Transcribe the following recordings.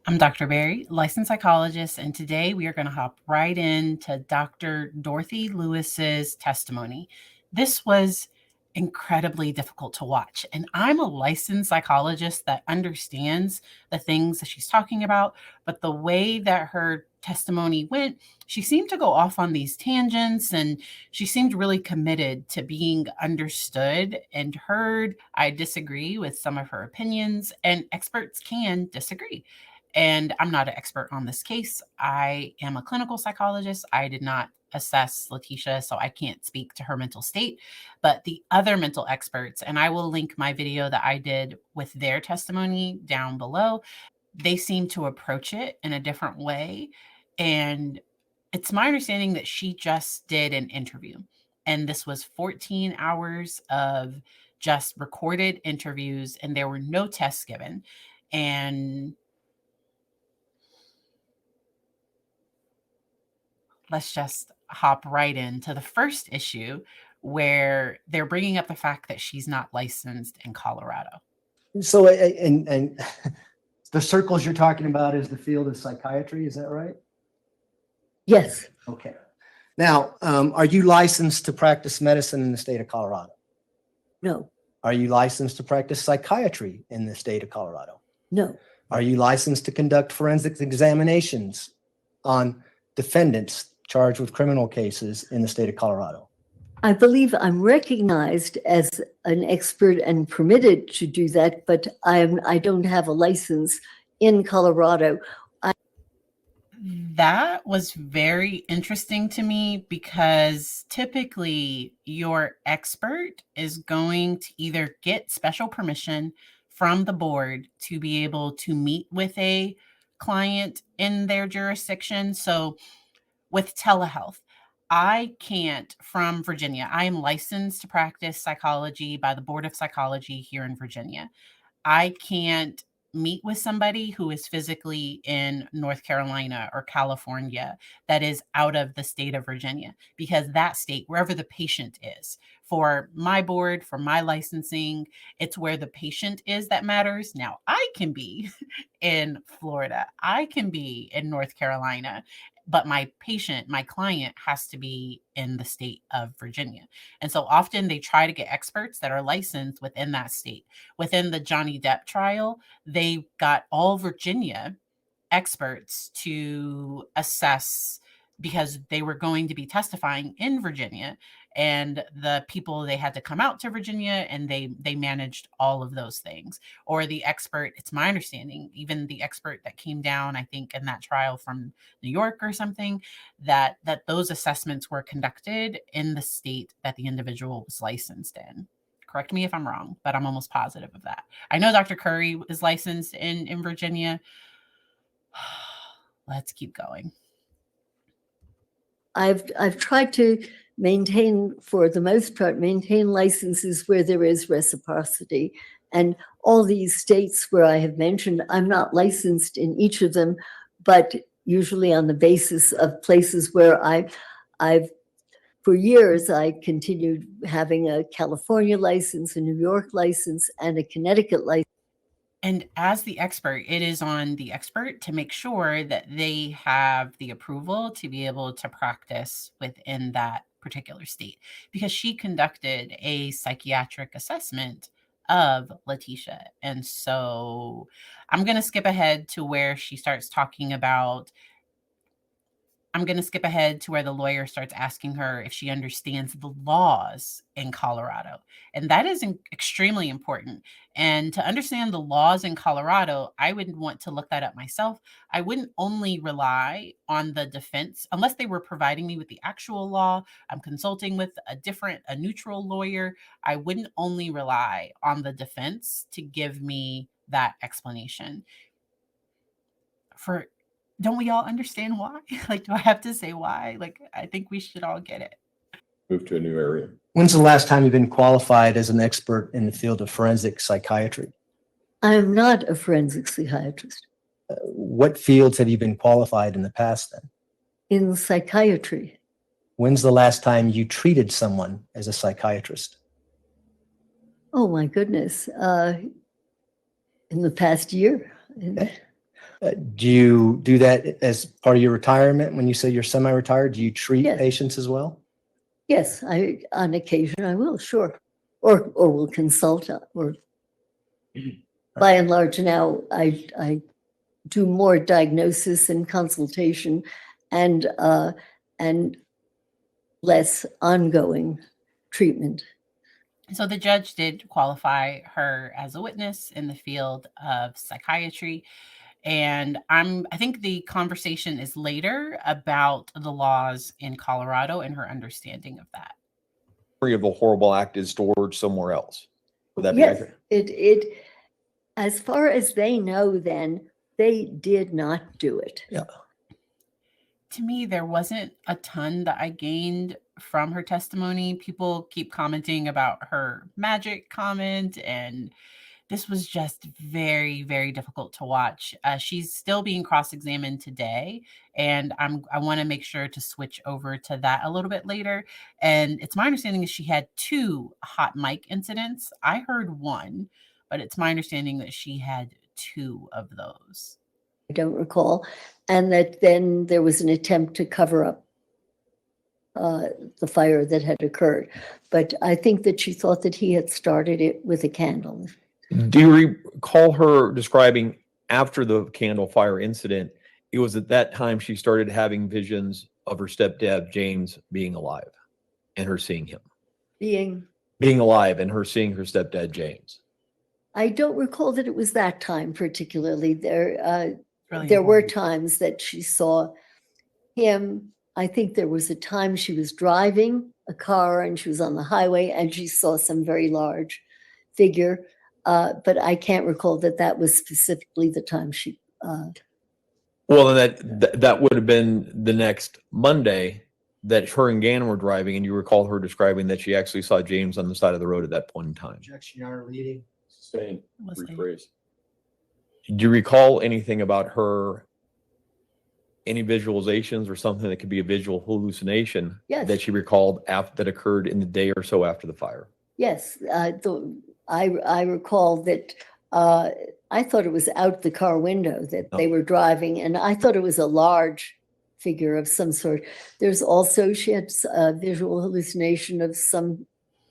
I'm Dr. Barry, licensed psychologist, and today we are going to hop right into Dr. Dorothy Lewis's testimony. This was incredibly difficult to watch, and I'm a licensed psychologist that understands the things that she's talking about, but the way that her testimony went, she seemed to go off on these tangents and she seemed really committed to being understood and heard. I disagree with some of her opinions, and experts can disagree. And I'm not an expert on this case. I am a clinical psychologist. I did not assess Letecia, so I can't speak to her mental state. But the other mental experts, and I will link my video that I did with their testimony down below, they seem to approach it in a different way. And it's my understanding that she just did an interview. And this was 14 hours of just recorded interviews, and there were no tests given. And let's just hop right into the first issue where they're bringing up the fact that she's not licensed in Colorado. So, and the circles you're talking about is the field of psychiatry, is that right? Yes. Okay. Now, are you licensed to practice medicine in the state of Colorado? No. Are you licensed to practice psychiatry in the state of Colorado? No. Are you licensed to conduct forensic examinations on defendants charged with criminal cases in the state of Colorado? I believe I'm recognized as an expert and permitted to do that, but I don't have a license in Colorado. That was very interesting to me because typically your expert is going to either get special permission from the board to be able to meet with a client in their jurisdiction. So with telehealth, I can't from Virginia. I am licensed to practice psychology by the Board of Psychology here in Virginia. I can't meet with somebody who is physically in North Carolina or California that is out of the state of Virginia, because that state, wherever the patient is, for my board, for my licensing, it's where the patient is that matters. Now, I can be in Florida, I can be in North Carolina, but my patient, my client has to be in the state of Virginia. And so often they try to get experts that are licensed within that state. Within the Johnny Depp trial, they got all Virginia experts to assess because they were going to be testifying in Virginia, and the people, they had to come out to Virginia, and they managed all of those things. Or the expert, it's my understanding, even the expert that came down, I think in that trial from New York or something, that those assessments were conducted in the state that the individual was licensed in. Correct me if I'm wrong, but I'm almost positive of that. I know Dr. Curry is licensed in Virginia. Let's keep going. I've tried to maintain, for the most part, maintain licenses where there is reciprocity. And all these states where I have mentioned, I'm not licensed in each of them, but usually on the basis of places where I've for years, I continued having a California license, a New York license, and a Connecticut license. And as the expert, it is on the expert to make sure that they have the approval to be able to practice within that particular state, because she conducted a psychiatric assessment of Letecia. And so I'm going to skip ahead to where she starts talking about I'm going to skip ahead to where the lawyer starts asking her if she understands the laws in Colorado. And that is extremely important. And to understand the laws in Colorado, I would want to look that up myself. I wouldn't only rely on the defense unless they were providing me with the actual law. I'm consulting with a neutral lawyer. I wouldn't only rely on the defense to give me that explanation. Don't we all understand why? Like, do I have to say why? Like, I think we should all get it. Move to a new area. When's the last time you've been qualified as an expert in the field of forensic psychiatry? I am not a forensic psychiatrist. What fields have you been qualified in the past then? In psychiatry. When's the last time you treated someone as a psychiatrist? Oh my goodness. In the past year. Okay. Do you do that as part of your retirement? When you say you're semi-retired, do you treat Yes. patients as well? Yes, on occasion I will, sure. Or will consult, or by and large now I do more diagnosis and consultation and less ongoing treatment. So the judge did qualify her as a witness in the field of psychiatry. And I think the conversation is later about the laws in Colorado and her understanding of that. Of the horrible act is stored somewhere else. Would that be Yes, accurate? it as far as they know, then they did not do it. Yeah. To me, there wasn't a ton that I gained from her testimony. People keep commenting about her magic comment, and this was just very, very difficult to watch. She's still being cross-examined today, and I want to make sure to switch over to that a little bit later. And it's my understanding that she had 2 hot mic incidents. I heard 1, but it's my understanding that she had 2 of those. I don't recall. And that then there was an attempt to cover up the fire that had occurred. But I think that she thought that he had started it with a candle. Do you recall her describing after the candle fire incident, it was at that time she started having visions of her stepdad, James, being alive and her seeing him? Being alive and her seeing her stepdad, James. I don't recall that it was that time particularly. Really There were important. times that she saw him. I think there was a time she was driving a car and she was on the highway and she saw some very large figure. But I can't recall that that was specifically the time she. Well, then that would have been the next Monday that her and Gannon were driving, and you recall her describing that she actually saw James on the side of the road at that point in time. Objection, Your Honor, leading. Sustained. Was they- Rephrase. Do you recall anything about her, any visualizations or something that could be a visual hallucination Yes. that she recalled that occurred in the day or so after the fire? Yes, I recall that I thought it was out the car window that they were driving, and I thought it was a large figure of some sort. There's also, she had a visual hallucination of some.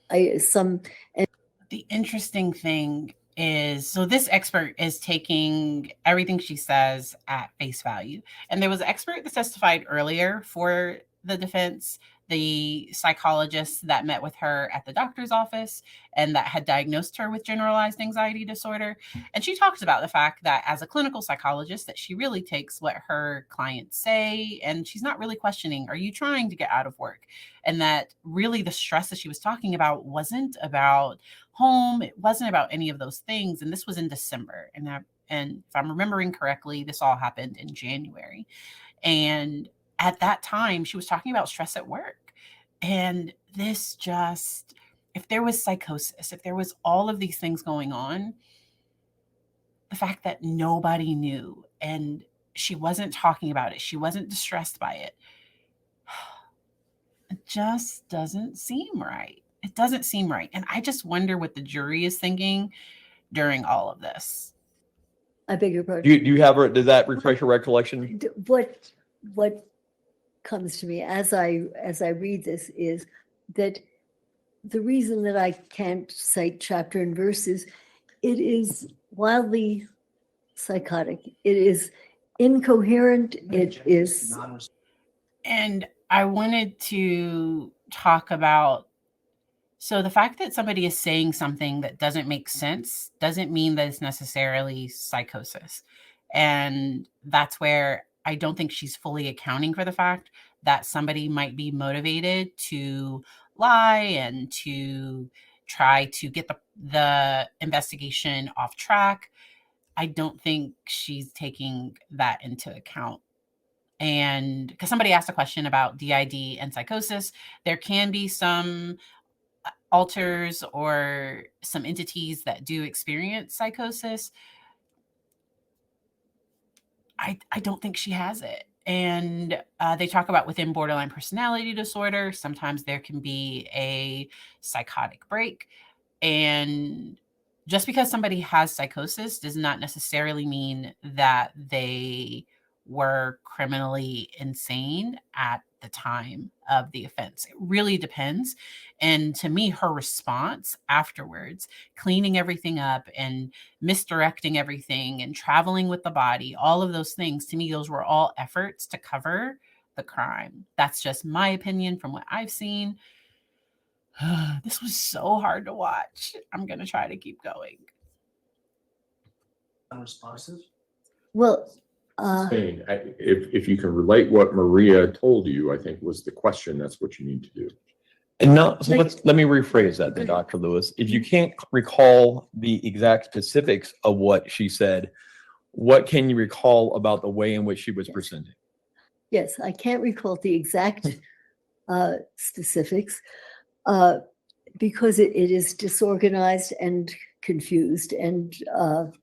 The interesting thing is, so this expert is taking everything she says at face value. And there was an expert that testified earlier for the defense, the psychologist that met with her at the doctor's office and that had diagnosed her with generalized anxiety disorder. And she talks about the fact that as a clinical psychologist, that she really takes what her clients say, and she's not really questioning, are you trying to get out of work? And that really the stress that she was talking about wasn't about home. It wasn't about any of those things. And this was in December. And if I'm remembering correctly, this all happened in January. And at that time, she was talking about stress at work. And this just, if there was psychosis, if there was all of these things going on, the fact that nobody knew and she wasn't talking about it, she wasn't distressed by it, it just doesn't seem right. It doesn't seem right. And I just wonder what the jury is thinking during all of this. I beg your pardon. Do you have her? Does that refresh your recollection? What comes to me as I read this is that the reason that I can't cite chapter and verses, it is wildly psychotic. It is incoherent. It is. And I wanted to talk about, so the fact that somebody is saying something that doesn't make sense doesn't mean that it's necessarily psychosis. And that's where I don't think she's fully accounting for the fact that somebody might be motivated to lie and to try to get the investigation off track. I don't think she's taking that into account. And because somebody asked a question about DID and psychosis, there can be some alters or some entities that do experience psychosis. I don't think she has it. And they talk about within borderline personality disorder, sometimes there can be a psychotic break. And just because somebody has psychosis does not necessarily mean that they were criminally insane at the time of the offense. It really depends. And to me, her response afterwards, cleaning everything up and misdirecting everything and traveling with the body, all of those things, to me, those were all efforts to cover the crime. That's just my opinion from what I've seen. This was so hard to watch. I'm going to try to keep going. Unresponsive? Well, Saying, if you can relate what Maria told you, I think was the question, that's what you need to do. And not, so let me rephrase that then, Dr. Lewis. If you can't recall the exact specifics of what she said, what can you recall about the way in which she was presenting? yes, I can't recall the exact specifics because it is disorganized and confused and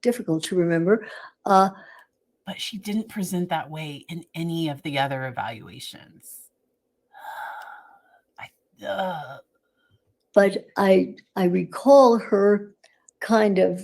difficult to remember. But she didn't present that way in any of the other evaluations. But I recall her kind of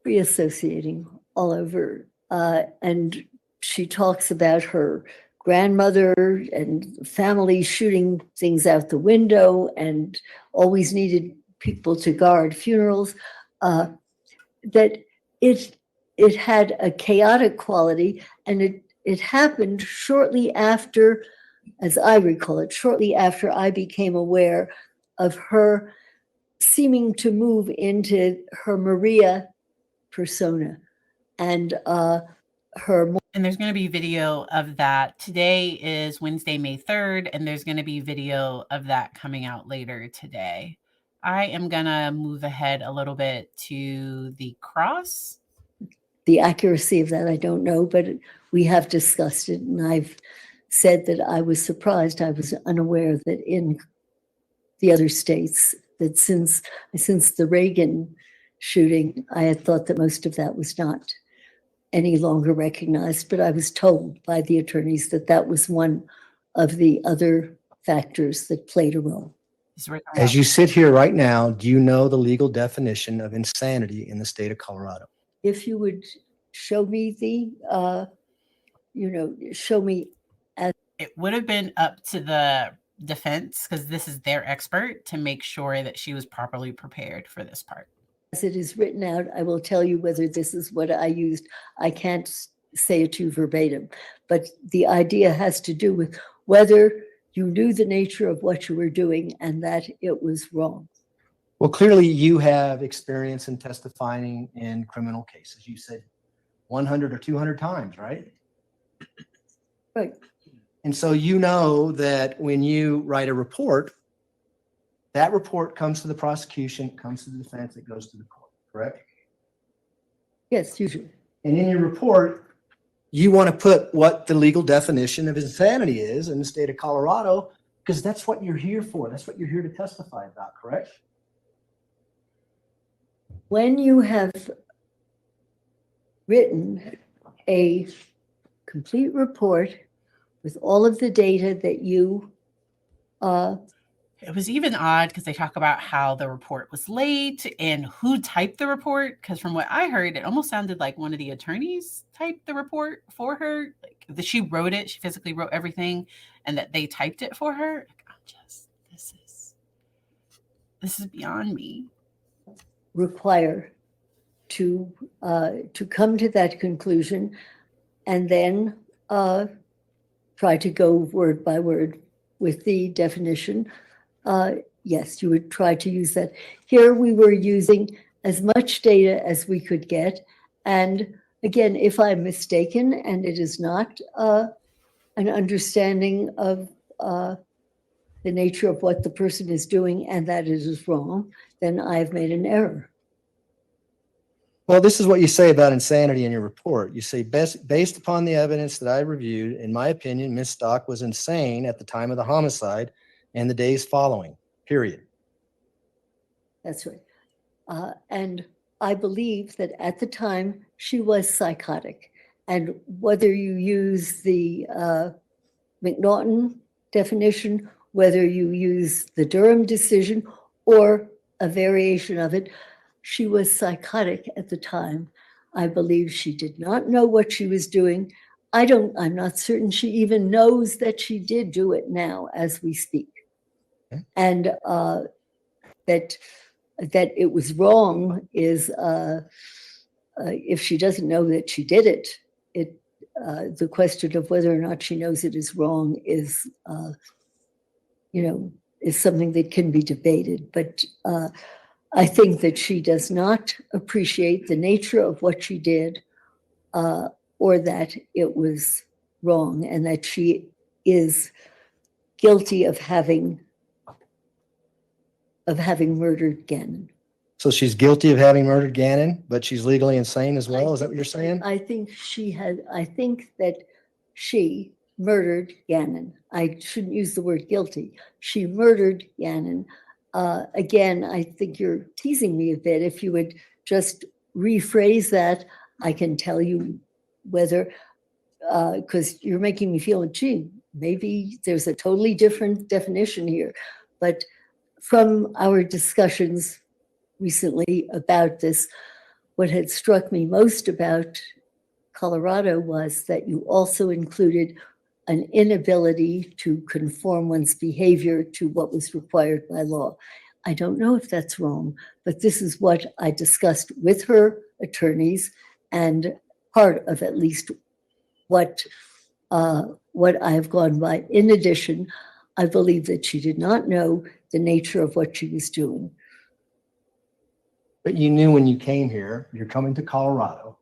reassociating all over. And she talks about her grandmother and family shooting things out the window and always needed people to guard funerals. That it had a chaotic quality, and it happened shortly after, as I recall it, shortly after I became aware of her seeming to move into her Maria persona and her. And there's going to be video of that. Today is Wednesday, May 3rd, and there's going to be video of that coming out later today. I am going to move ahead a little bit to the cross. The accuracy of that, I don't know, but we have discussed it, and I've said that I was surprised. I was unaware that in the other states, that since the Reagan shooting, I had thought that most of that was not any longer recognized, but I was told by the attorneys that that was one of the other factors that played a role. As you sit here right now, do you know the legal definition of insanity in the state of Colorado? If you would show me show me. It would have been up to the defense, because this is their expert, to make sure that she was properly prepared for this part. As it is written out, I will tell you whether this is what I used. I can't say it to you verbatim, but the idea has to do with whether you knew the nature of what you were doing and that it was wrong. Well, clearly you have experience in testifying in criminal cases. You said 100 or 200 times, right? Right. And so you know that when you write a report, that report comes to the prosecution, comes to the defense, it goes to the court, correct? Yes, usually. And in your report, you want to put what the legal definition of insanity is in the state of Colorado, because that's what you're here for. That's what you're here to testify about, correct? When you have written a complete report with all of the data that you It was even odd because they talk about how the report was late and who typed the report. Because from what I heard, it almost sounded like one of the attorneys typed the report for her. Like that she wrote it, she physically wrote everything, and that they typed it for her. Like, I'm just, this is beyond me. require to come to that conclusion, and then try to go word by word with the definition. Yes, you would try to use that. Here we were using as much data as we could get. And again, if I'm mistaken and it is not an understanding of the nature of what the person is doing and that it is wrong, then I've made an error. Well, this is what you say about insanity in your report. You say, based upon the evidence that I reviewed, in my opinion, Ms. Stock was insane at the time of the homicide and the days following, period. That's right. And I believe that at the time she was psychotic. And whether you use the McNaughton definition, whether you use the Durham decision, or a variation of it. She was psychotic at the time. I believe she did not know what she was doing. I'm not certain she even knows that she did do it now as we speak. Okay. And that it was wrong is, if she doesn't know that she did it, the question of whether or not she knows it is wrong is, is something that can be debated. But I think that she does not appreciate the nature of what she did, or that it was wrong, and that she is guilty of having murdered Gannon. So she's guilty of having murdered Gannon, but she's legally insane as well. Is that what you're saying? I think that she murdered Gannon. I shouldn't use the word guilty. She murdered Gannon. Again, I think you're teasing me a bit. If you would just rephrase that, I can tell you whether, because you're making me feel, gee, maybe there's a totally different definition here. But from our discussions recently about this, what had struck me most about Colorado was that you also included an inability to conform one's behavior to what was required by law. I don't know if that's wrong, but this is what I discussed with her attorneys, and part of at least what I have gone by. In addition, I believe that she did not know the nature of what she was doing. But you knew when you came here, you're coming to Colorado.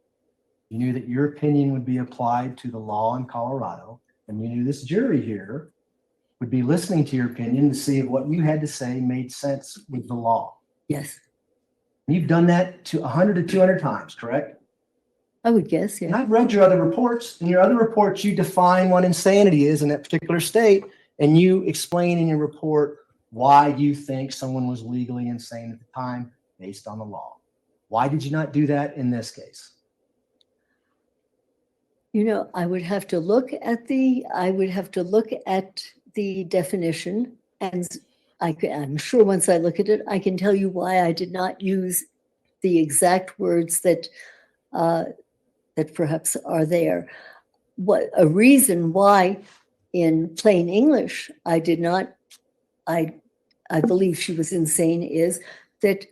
You knew that your opinion would be applied to the law in Colorado. And you knew this jury here would be listening to your opinion to see if what you had to say made sense with the law. Yes. You've done that to 100 to 200 times, correct? I would guess, And yeah. I've read your other reports. In your other reports, you define what insanity is in that particular state, and you explain in your report why you think someone was legally insane at the time based on the law. Why did you not do that in this case? I would have to look at the definition, and I'm sure once I look at it, I can tell you why I did not use the exact words that perhaps are there. What a reason why in plain English I did not, I believe she was insane, is that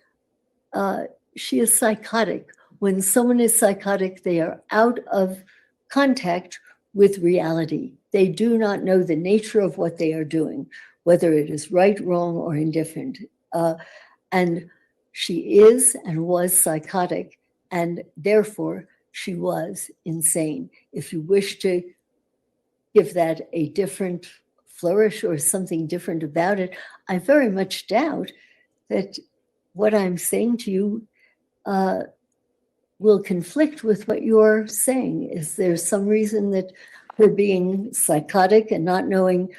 she is psychotic. When someone is psychotic, they are out of contact with reality. They do not know the nature of what they are doing, whether it is right, wrong, or indifferent. And she is and was psychotic, and therefore she was insane. If you wish to give that a different flourish or something different about it, I very much doubt that what I'm saying to you will conflict with what you're saying. Is there some reason that her being psychotic and not knowing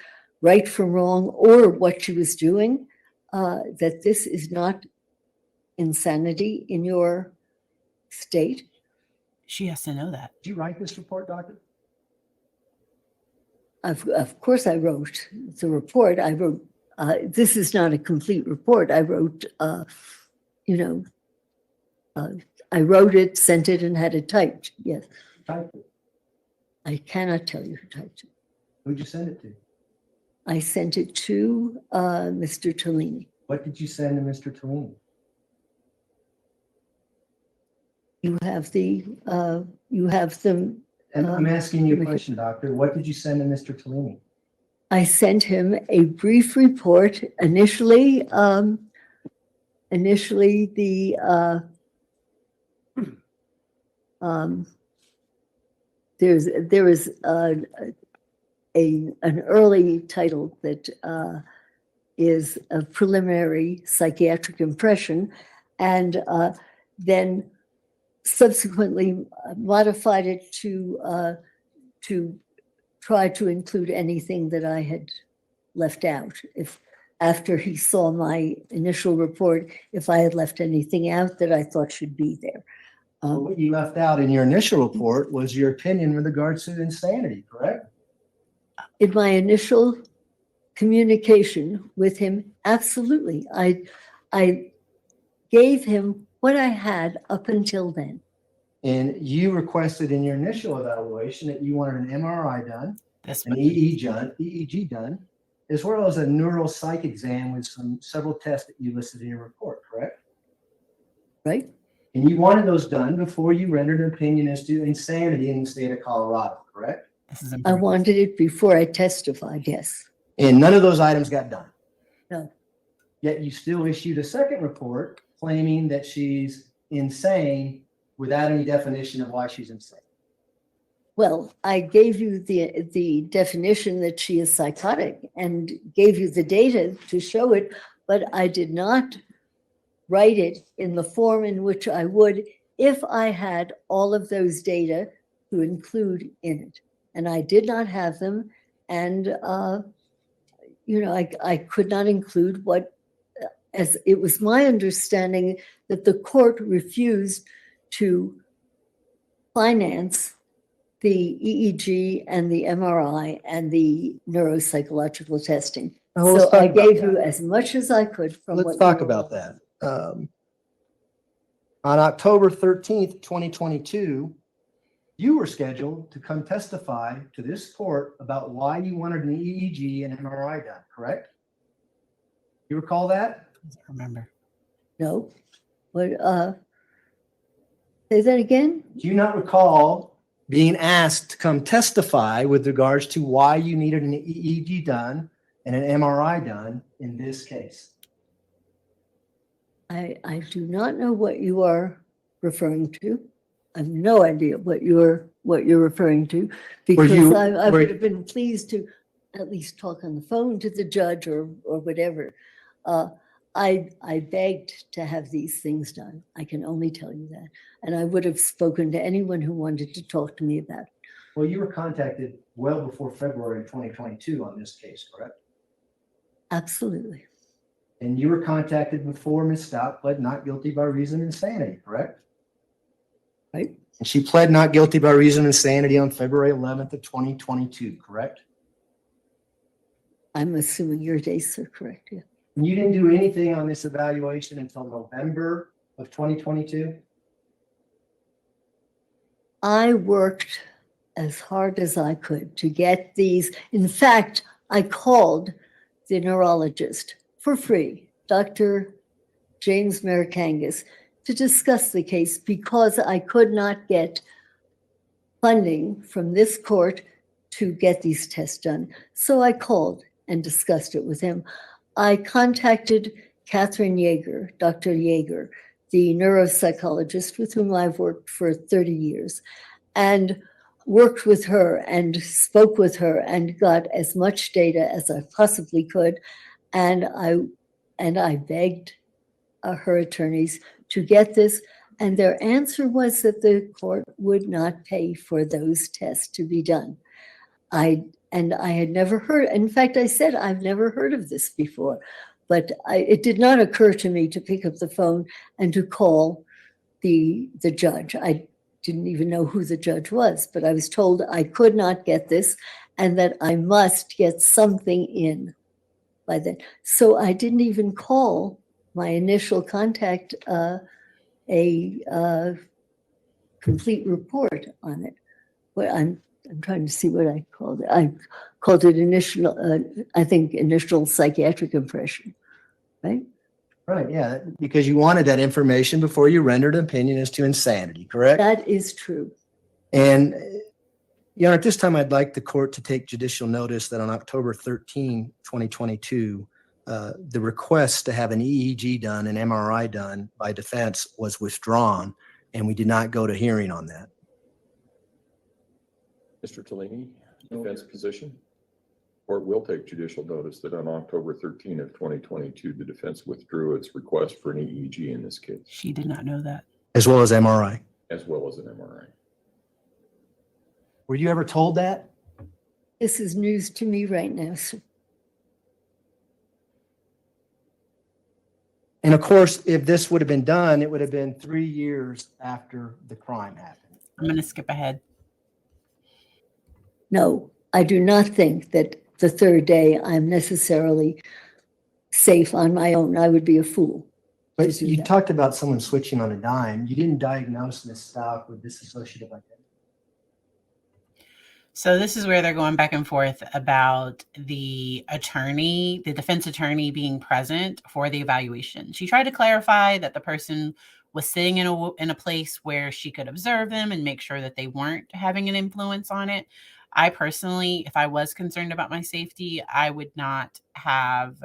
right from wrong or what she was doing, that this is not insanity in your state? She has to know that. Did you write this report, doctor? Of course I wrote the report. I wrote, this is not a complete report. I wrote, I wrote it, sent it, and had it typed. Yes. Typed it. I cannot tell you who typed it. Who'd you send it to? I sent it to Mr. Tellini. What did you send to Mr. Tellini? You have them. And I'm asking you a question, doctor. What did you send to Mr. Tellini? I sent him a brief report. Initially, there is an early title that is a preliminary psychiatric impression, and then subsequently modified it to try to include anything that I had left out. If after he saw my initial report, if I had left anything out that I thought should be there. Well, what you left out in your initial report was your opinion with regards to insanity, correct? In my initial communication with him, absolutely. I gave him what I had up until then. And you requested in your initial evaluation that you wanted an MRI done, This an one. EEG done, as well as a neuropsych exam with several tests that you listed in your report, correct? Right? And you wanted those done before you rendered an opinion as to insanity in the state of Colorado, correct? This is I important. wanted it before I testified, yes. And none of those items got done. No. Yet you still issued a second report claiming that she's insane without any definition of why she's insane. Well, I gave you the definition that she is psychotic and gave you the data to show it, but I did not write it in the form in which I would if I had all of those data to include in it. And I did not have them. And, I could not include what, as it was my understanding that the court refused to finance the EEG and the MRI and the neuropsychological testing. Oh, let's So talk I about gave that. you as much as I could from what Let's you talk were about allowed. that. On October 13th, 2022, you were scheduled to come testify to this court about why you wanted an EEG and MRI done, correct? You recall that? I remember. No, but say that again? Do you not recall being asked to come testify with regards to why you needed an EEG done and an MRI done in this case? I do not know what you are referring to. I have no idea what you're referring to, because you- I were- would have been pleased to at least talk on the phone to the judge or whatever. I begged to have these things done. I can only tell you that. And I would have spoken to anyone who wanted to talk to me about it. Well, you were contacted well before February 2022 on this case, correct? Absolutely. And you were contacted before Ms. Stout pled not guilty by reason of insanity, correct? Right. And she pled not guilty by reason of insanity on February 11th of 2022, correct? I'm assuming your dates are correct. Yeah. And you didn't do anything on this evaluation until November of 2022? I worked as hard as I could to get these. In fact, I called the neurologist for free, Dr. James Marikangas, to discuss the case because I could not get funding from this court to get these tests done. So I called and discussed it with him. I contacted Catherine Yeager, Dr. Yeager, the neuropsychologist with whom I've worked for 30 years, and worked with her and spoke with her and got as much data as I possibly could. And I begged her attorneys to get this. And their answer was that the court would not pay for those tests to be done. I had never heard, in fact, I said, I've never heard of this before, but it did not occur to me to pick up the phone and to call the judge. I didn't even know who the judge was, but I was told I could not get this and that I must get something in by then. So I didn't even call my initial contact a complete report on it. Well, I'm trying to see what I called it. I called it initial psychiatric impression, right? Right, yeah, because you wanted that information before you rendered an opinion as to insanity, correct? That is true. And, at this time, I'd like the court to take judicial notice that on October 13, 2022, the request to have an EEG done and MRI done by defense was withdrawn, and we did not go to hearing on that. Mr. Tellini, defense position? Court will take judicial notice that on October 13 of 2022, the defense withdrew its request for an EEG in this case, She did not know that. As well as MRI. as well as an MRI. Were you ever told that? This is news to me right now. So And of course, if this would have been done, it would have been 3 years after the crime happened. I'm going to skip ahead. no, I do not think that the third day I'm necessarily safe on my own. I would be a fool. to But do you that. talked about someone switching on a dime. You didn't diagnose Ms. Stock with dissociative identity. So this is where they're going back and forth about the defense attorney being present for the evaluation. She tried to clarify that the person was sitting in a place where she could observe them and make sure that they weren't having an influence on it. I personally, if I was concerned about my safety, I would not have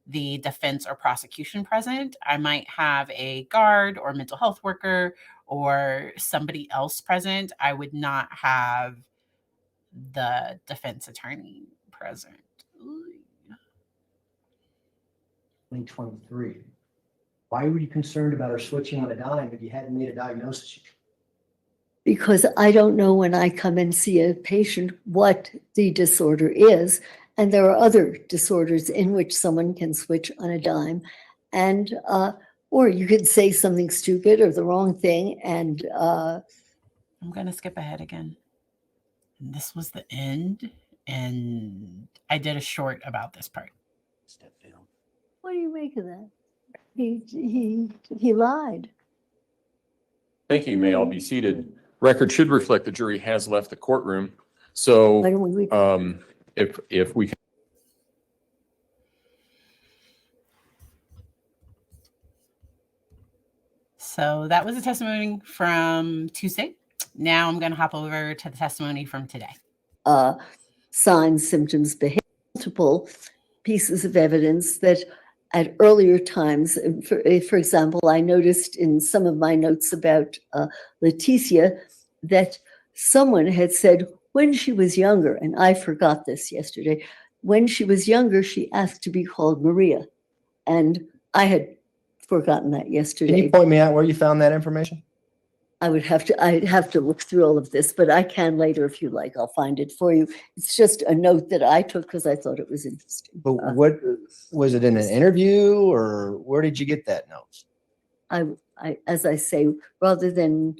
the defense or prosecution present. I might have a guard or mental health worker or somebody else present. I would not have the defense attorney present. 2023. Why were you concerned about her switching on a dime if you hadn't made a diagnosis yet? Because I don't know when I come and see a patient what the disorder is. And there are other disorders in which someone can switch on a dime. And, or you could say something stupid or the wrong thing. And I'm going to skip ahead again. And this was the end. And I did a short about this part. Step down. what do you make of that? He lied. Thank you. You may all be seated. Record should reflect the jury has left the courtroom. So Why don't we? if we can. So that was a testimony from Tuesday. Now I'm going to hop over to the testimony from today. Signs, symptoms, behavior, multiple pieces of evidence that at earlier times, for example, I noticed in some of my notes about Letecia that someone had said when she was younger, and I forgot this yesterday, when she was younger, she asked to be called Maria. And I had forgotten that yesterday. Can you point me out where you found that information? I'd have to look through all of this, but I can later if you like. I'll find it for you. It's just a note that I took because I thought it was interesting. But what was it in an interview or where did you get that note? I, as I say, rather than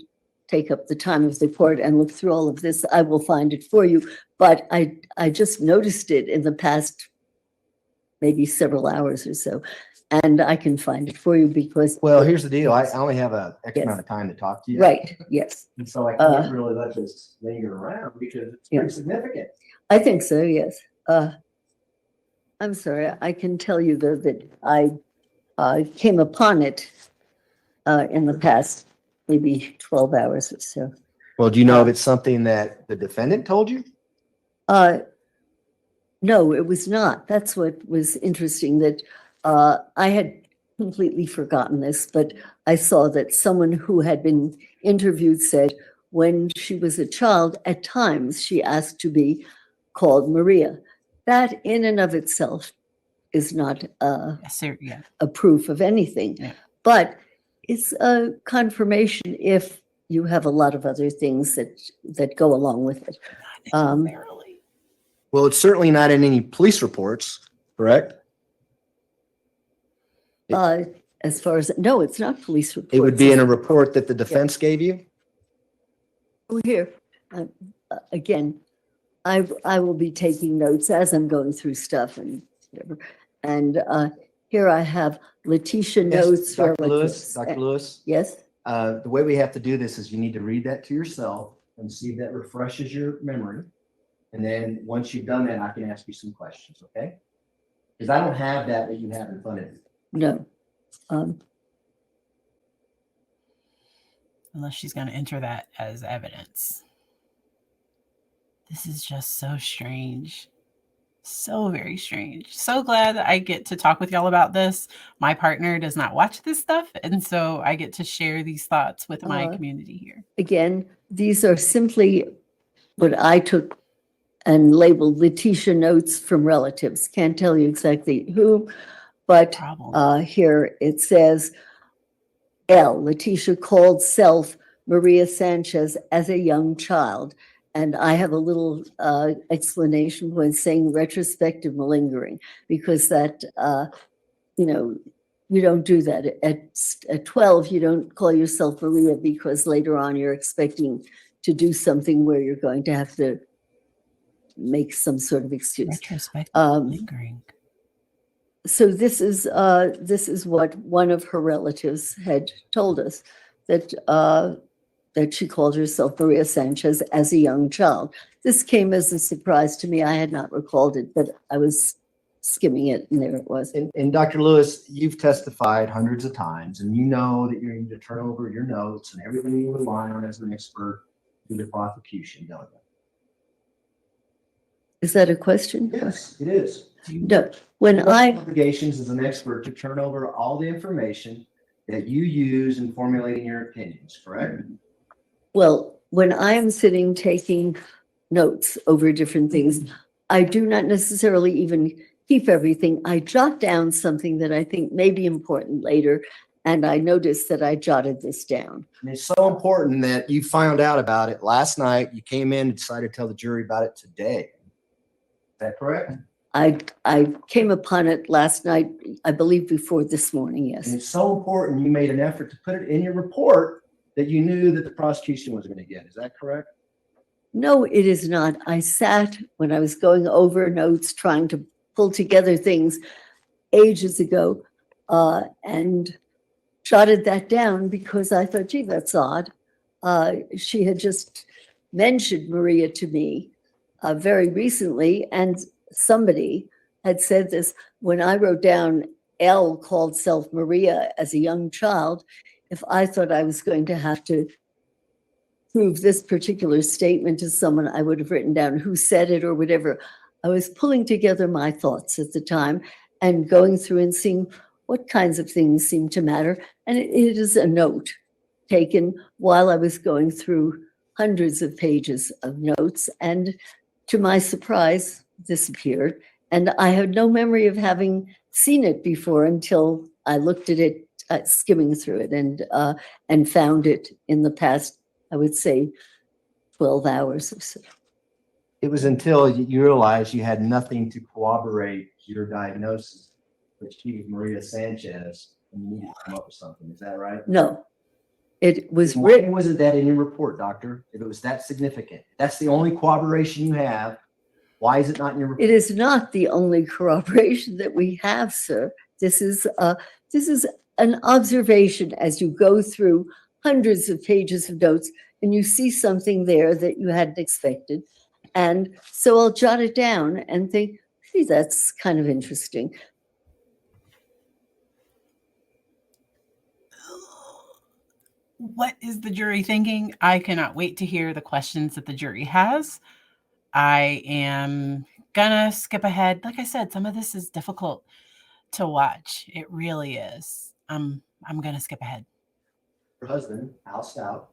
take up the time of the court and look through all of this, I will find it for you. But I just noticed it in the past maybe several hours or so. And I can find it for you because. Well, here's the deal. I only have an X Yes. amount of time to talk to you. Right, yes. And so I can't really let this linger around because it's pretty significant. I think so, yes. I'm sorry, I can tell you though that I came upon it in the past maybe 12 hours or so. Well, do you know if it's something that the defendant told you? No, it was not. That's what was interesting, that I had completely forgotten this, but I saw that someone who had been interviewed said when she was a child, at times she asked to be called Maria. That in and of itself is not a proof of anything, but it's a confirmation if you have a lot of other things that go along with it. Well, it's certainly not in any police reports, correct? As far as, no, it's not police reports. It would be in a report that the defense gave you? Oh, here, again, I will be taking notes as I'm going through stuff and whatever. And here I have Letecia notes. Dr. Lewis, Dr. Lewis? Yes? The way we have to do this is you need to read that to yourself and see if that refreshes your memory. And then once you've done that, I can ask you some questions, okay? Because I don't have that you have in front of you. No. Unless she's going to enter that as evidence. This is just so strange. So very strange. So glad that I get to talk with y'all about this. My partner does not watch this stuff, and so I get to share these thoughts with my community here. Again, these are simply what I took and labeled Letecia notes from relatives. Can't tell you exactly who, but here it says, Letecia called self Maria Sanchez as a young child. And I have a little explanation when saying retrospective malingering, because that, you don't do that. At 12, you don't call yourself Maria because later on you're expecting to do something where you're going to have to make some sort of excuse. Retrospective malingering. so this is what one of her relatives had told us, that that she called herself Maria Sanchez as a young child. This came as a surprise to me. I had not recalled it, but I was skimming it, and there it was. And Dr. Lewis, you've testified hundreds of times, and you know that you need to turn over your notes and everything you rely on as an expert to the prosecution, don't you? Is that a question? Yes, it is. No. When You have I obligations as an expert to turn over all the information that you use in formulating your opinions, correct? Well, when I am sitting taking notes over different things, I do not necessarily even keep everything. I jot down something that I think may be important later, and I noticed that I jotted this down. And it's so important that you found out about it last night. You came in and decided to tell the jury about it today. Is that correct? I came upon it last night, I believe before this morning, And yes. it's so important you made an effort to put it in your report that you knew that the prosecution was going to get. Is that correct? No, it is not. I sat when I was going over notes, trying to pull together things ages ago, and jotted that down because I thought, gee, that's odd. She had just mentioned Maria to me very recently, and somebody had said this when I wrote down L called self Maria as a young child. If I thought I was going to have to prove this particular statement to someone, I would have written down who said it or whatever. I was pulling together my thoughts at the time and going through and seeing what kinds of things seem to matter. And it is a note taken while I was going through hundreds of pages of notes. And to my surprise, this appeared. And I had no memory of having seen it before until I looked at it, skimming through it, and found it in the past, I would say, 12 hours or so. It was until you realized you had nothing to corroborate your diagnosis, which she was Maria Sanchez, and you needed to come up with something. Is that right? No, it was Why written. wasn't that in your report, doctor? If it was that significant, that's the only corroboration you have. Why is it not in your report? It is not the only corroboration that we have, sir. This is an observation as you go through hundreds of pages of notes and you see something there that you hadn't expected. And so I'll jot it down and think, gee, that's kind of interesting. What is the jury thinking? I cannot wait to hear the questions that the jury has. I am gonna skip ahead. Like I said, some of this is difficult to watch. It really is. I'm gonna skip ahead. Her husband, Al Stout,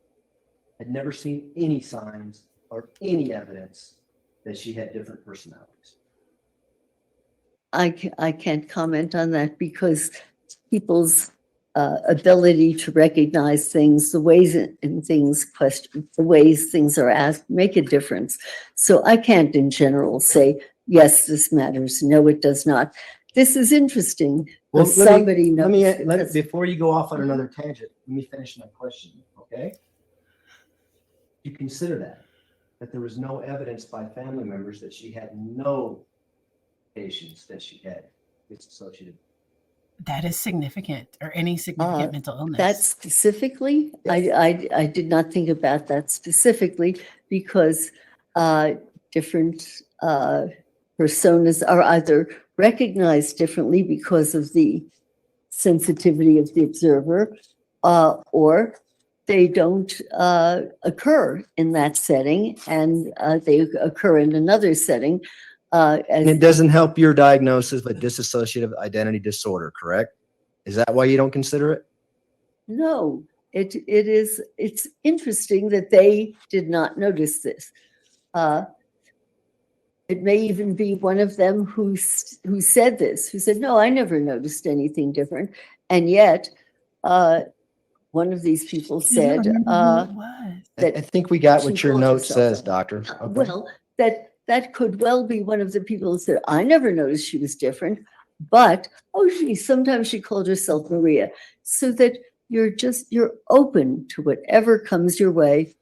had never seen any signs or any evidence that she had different personalities. I can't comment on that because people's ability to recognize things, the ways in things the ways things are asked make a difference. So I can't in general say, yes, this matters. No, it does not. This is interesting. Well, Somebody let knows. me before you go off on another tangent, let me finish my question, okay? You consider that there was no evidence by family members that she had no patients that she had dissociative. That is significant, or any significant mental illness. That specifically, Yes. I did not think about that specifically because different personas are either recognized differently because of the sensitivity of the observer, or they don't occur in that setting, and they occur in another setting. And it doesn't help your diagnosis of dissociative identity disorder, correct? Is that why you don't consider it? No, it's interesting that they did not notice this. It may even be one of them who said this, who said, no, I never noticed anything different. And yet, one of these people said that I think we got what she your called note herself says, that. doctor. Okay. Well, that could well be one of the people who said, I never noticed she was different, but, sometimes she called herself Maria. So that you're open to whatever comes your way.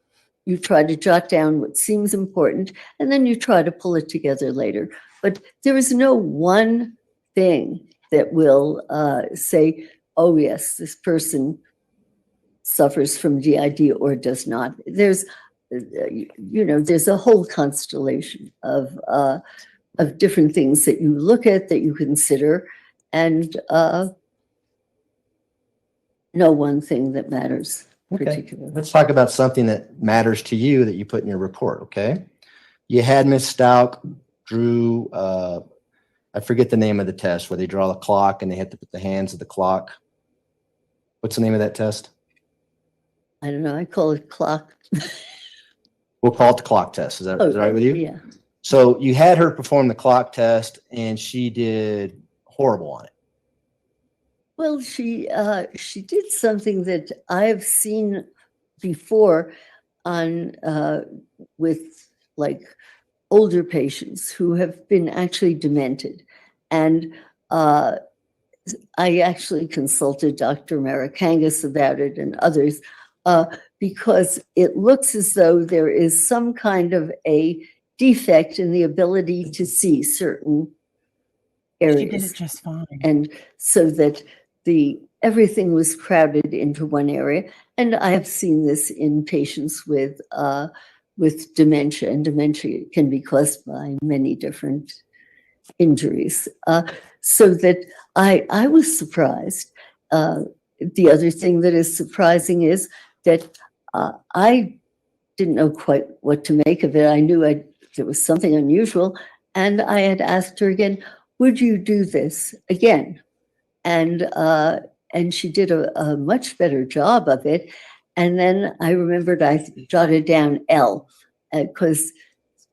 You try to jot down what seems important, and then you try to pull it together later. But there is no one thing. that will say, oh yes, this person suffers from DID or does not. There's, there's a whole constellation of different things that you look at, that you consider, and no one thing that matters particularly. Let's talk about something that matters to you that you put in your report, okay? You had Ms. Stout drew, I forget the name of the test, where they draw the clock and they have to put the hands of the clock. What's the name of that test? I don't know, I call it clock. We'll call it the clock test. Is that all right with you? Yeah. So you had her perform the clock test and she did horrible on it. Well, she did something that I've seen before on with like older patients who have been actually demented, and I actually consulted Dr. Marikangas about it and others because it looks as though there is some kind of a defect in the ability to see certain areas. She did it just fine. And so that everything was crowded into one area. And I have seen this in patients with dementia, and dementia can be caused by many different injuries. So that I was surprised. The other thing that is surprising is that I didn't know quite what to make of it. I knew there was something unusual, and I had asked her again, would you do this again? And she did a much better job of it. And then I remembered I jotted down L because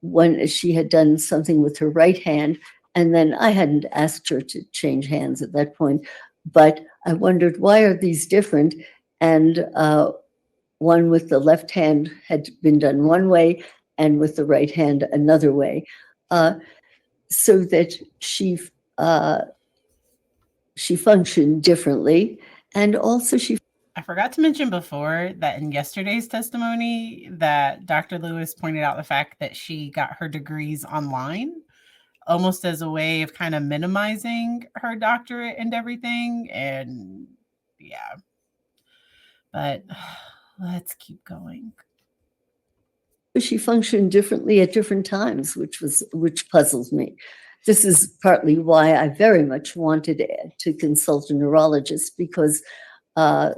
when she had done something with her right hand, and then I hadn't asked her to change hands at that point, but I wondered, why are these different? And one with the left hand had been done one way, and with the right hand another way, so that she functioned differently. And also I forgot to mention before that in yesterday's testimony that Dr. Lewis pointed out the fact that she got her degrees online, almost as a way of kind of minimizing her doctorate and everything. And yeah, but let's keep going. she functioned differently at different times, which puzzles me. This is partly why I very much wanted to consult a neurologist, because I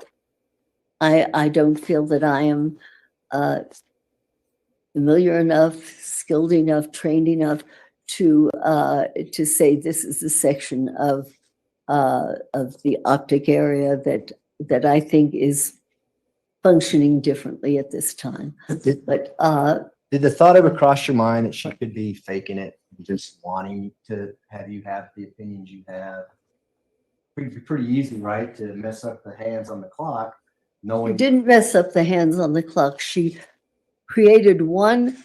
don't feel that I am familiar enough, skilled enough, trained enough to say this is a section of the optic area that I think is functioning differently at this time. But did the thought ever cross your mind that she could be faking it, just wanting to have you have the opinions you have? Pretty easy, right, to mess up the hands on the clock. She didn't mess up the hands on the clock. She created one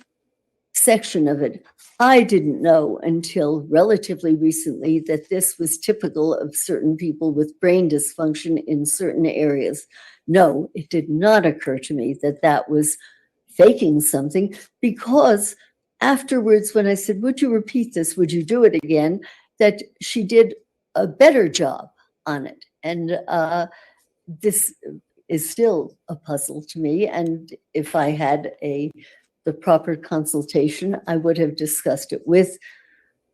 section of it. I didn't know until relatively recently that this was typical of certain people with brain dysfunction in certain areas. No, it did not occur to me that that was faking something, because afterwards, when I said, would you repeat this? Would you do it again? That she did a better job on it. And this is still a puzzle to me. And if I had the proper consultation, I would have discussed it with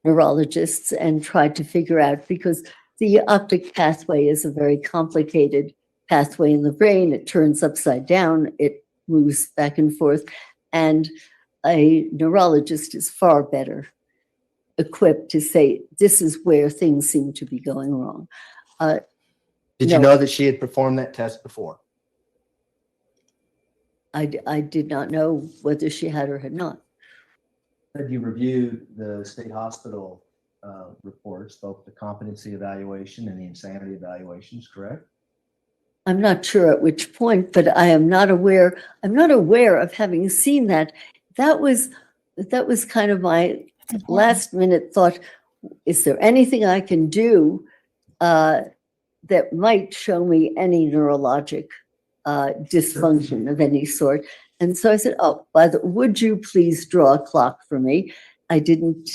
neurologists and tried to figure out, because the optic pathway is a very complicated pathway in the brain. It turns upside down, it moves back and forth, and a neurologist is far better equipped to say, this is where things seem to be going wrong. Did you know that she had performed that test before? I did not know whether she had or had not. Had you reviewed the state hospital reports, both the competency evaluation and the insanity evaluations, correct? I'm not sure at which point, but I am not aware. I'm not aware of having seen that. That was kind of my last minute thought. Is there anything I can do that might show me any neurologic dysfunction of any sort? And so I said, oh, would you please draw a clock for me? I didn't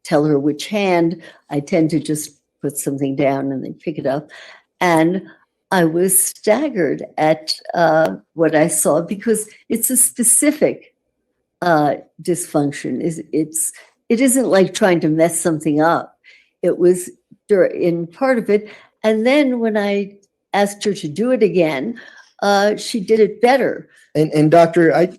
tell her which hand. I tend to just put something down and they pick it up. And I was staggered at what I saw, because it's a specific dysfunction. It isn't like trying to mess something up. It was in part of it. And then when I asked her to do it again, she did it better. And doctor, I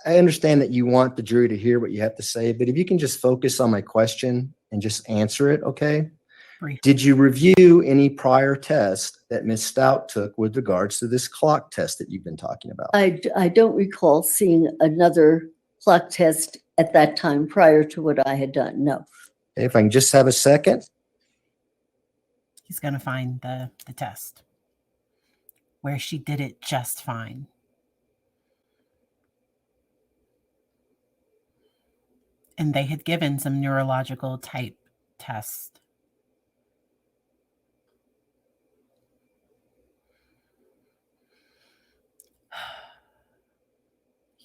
understand that you want the jury to hear what you have to say, but if you can just focus on my question and just answer it, okay? Brief. Did you review any prior tests that Ms. Stout took with regards to this clock test that you've been talking about? I don't recall seeing another clock test at that time prior to what I had done. No. Okay, if I can just have a second. He's going to find the test where she did it just fine. And they had given some neurological type tests.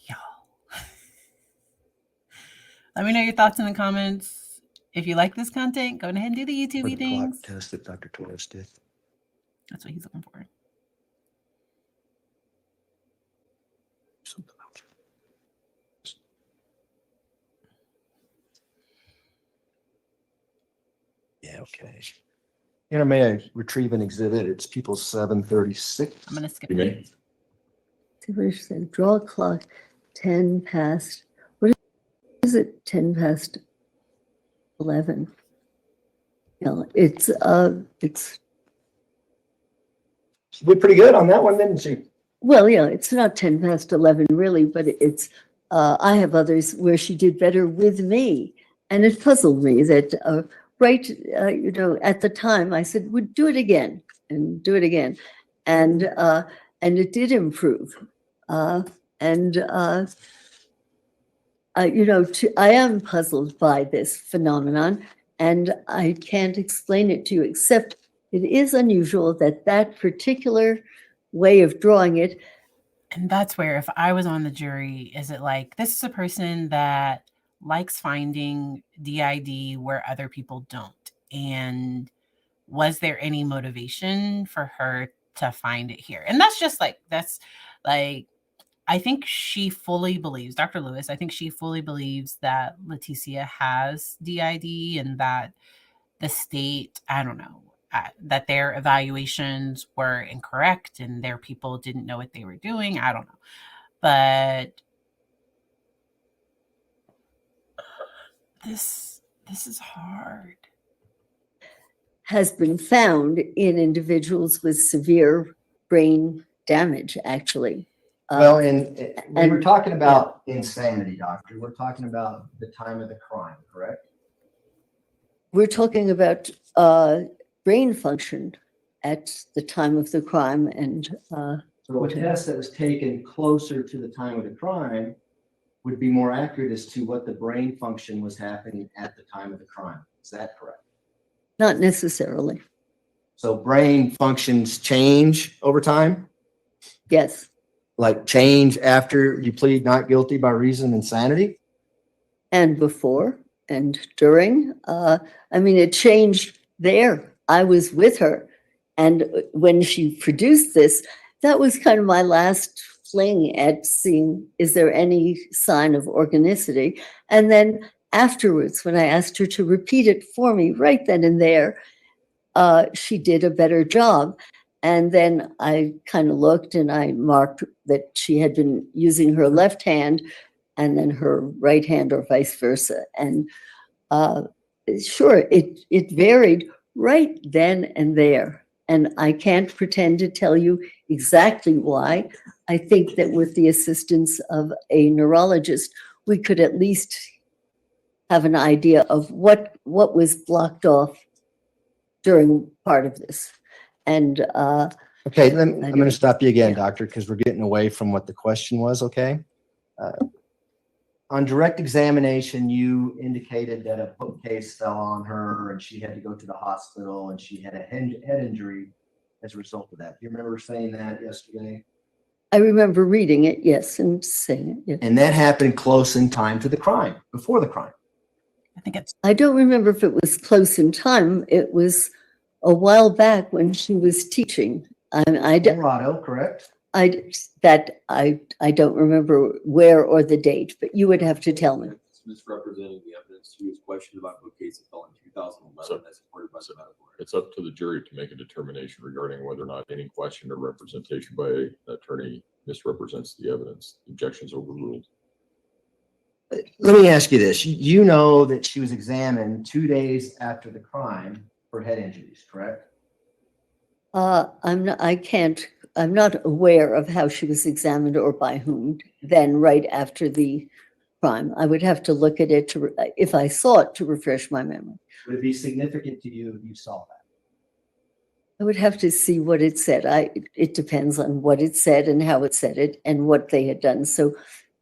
Y'all. Let me know your thoughts in the comments. If you like this content, go ahead and do the For YouTube the clock things. test that Dr. Torres did. That's what he's looking for. Something else. Yeah, okay. Here, may I retrieve an exhibit? It's people 736. I'm going to skip You it. may. See what she said. Draw a clock 10 past. What is it? 10 past 11. No, it's She did pretty good on that one, didn't she? well, yeah, it's not 10 past 11 really, but it's I have others where she did better with me, and it puzzled me that at the time I said, would do it again and do it again, and it did improve, I am puzzled by this phenomenon, and I can't explain it to you, except it is unusual that that particular way of drawing it. And that's where, if I was on the jury, is it like, this is a person that likes finding DID where other people don't? And was there any motivation for her to find it here? And that's like, I think she fully believes, Dr. Lewis, I think she fully believes that Letecia has DID, and that the state, I don't know, that their evaluations were incorrect and their people didn't know what they were doing. I don't know. But this is hard. Has been found in individuals with severe brain damage, actually. Well, and we were talking about insanity, doctor. We're talking about the time of the crime, correct? We're talking about brain function at the time of the crime, and So a test that was taken closer to the time of the crime would be more accurate as to what the brain function was happening at the time of the crime. Is that correct? not necessarily. So brain functions change over time? Yes. Like change after you plead not guilty by reason of insanity? And before and during. It changed there. I was with her. And when she produced this, that was kind of my last fling at seeing, is there any sign of organicity? And then afterwards, when I asked her to repeat it for me right then and there, she did a better job. And then I kind of looked and I marked that she had been using her left hand and then her right hand, or vice versa. And sure, it varied right then and there. And I can't pretend to tell you exactly why. I think that with the assistance of a neurologist, we could at least have an idea of what was blocked off during part of this. And okay, I'm going to stop you again, Yeah. doctor, because we're getting away from what the question was, okay? On direct examination, you indicated that a bookcase fell on her and she had to go to the hospital and she had a head injury as a result of that. Do you remember saying that yesterday? I remember reading it, yes, and saying it. Yes. And that happened close in time to the crime, before the crime. I think it's I don't remember if it was close in time. It was a while back when she was teaching. Colorado, correct? I don't remember where or the date, but you would have to tell me. It's misrepresenting the evidence. She was questioned about what case it fell in 2011 as supported by the medical record. It's up to the jury to make a determination regarding whether or not any question or representation by an attorney misrepresents the evidence. The objection's overruled. Let me ask you this. You know that she was examined 2 days after the crime for head injuries, correct? I'm not aware of how she was examined or by whom then right after the crime. I would have to look at it if I saw it, to refresh my memory. Would it be significant to you if you saw that? I would have to see what it said. It depends on what it said and how it said it and what they had done. So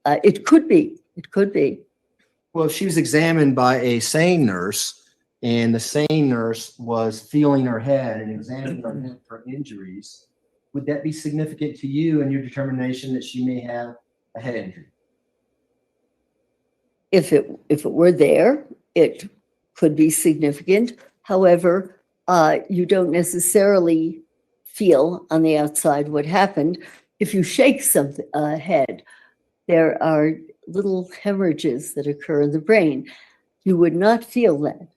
it could be. It could be. Well, if she was examined by a sane nurse and the sane nurse was feeling her head and examining her head for injuries, would that be significant to you and your determination that she may have a head injury? If it were there, it could be significant. However, you don't necessarily feel on the outside what happened. If you shake something head, there are little hemorrhages that occur in the brain. You would not feel that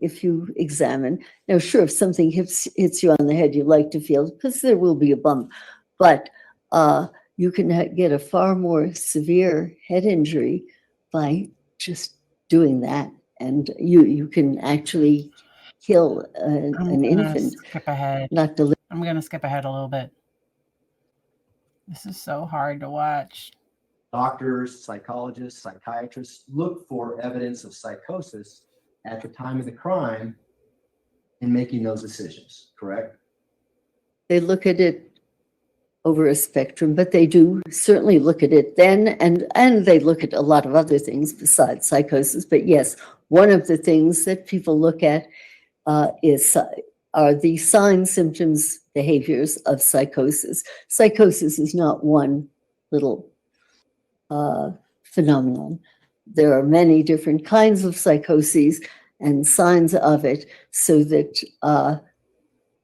if you examine. Now, sure, if something hits you on the head, you like to feel, because there will be a bump, but you can get a far more severe head injury by just doing that. And you can actually kill an infant. skip ahead. Not deliver. I'm going to skip ahead a little bit. This is so hard to watch. Doctors, psychologists, psychiatrists look for evidence of psychosis at the time of the crime in making those decisions, correct? They look at it over a spectrum, but they do certainly look at it then, and they look at a lot of other things besides psychosis. But yes, one of the things that people look at are the signs, symptoms, behaviors of psychosis. Psychosis is not one little phenomenon. There are many different kinds of psychoses and signs of it, so that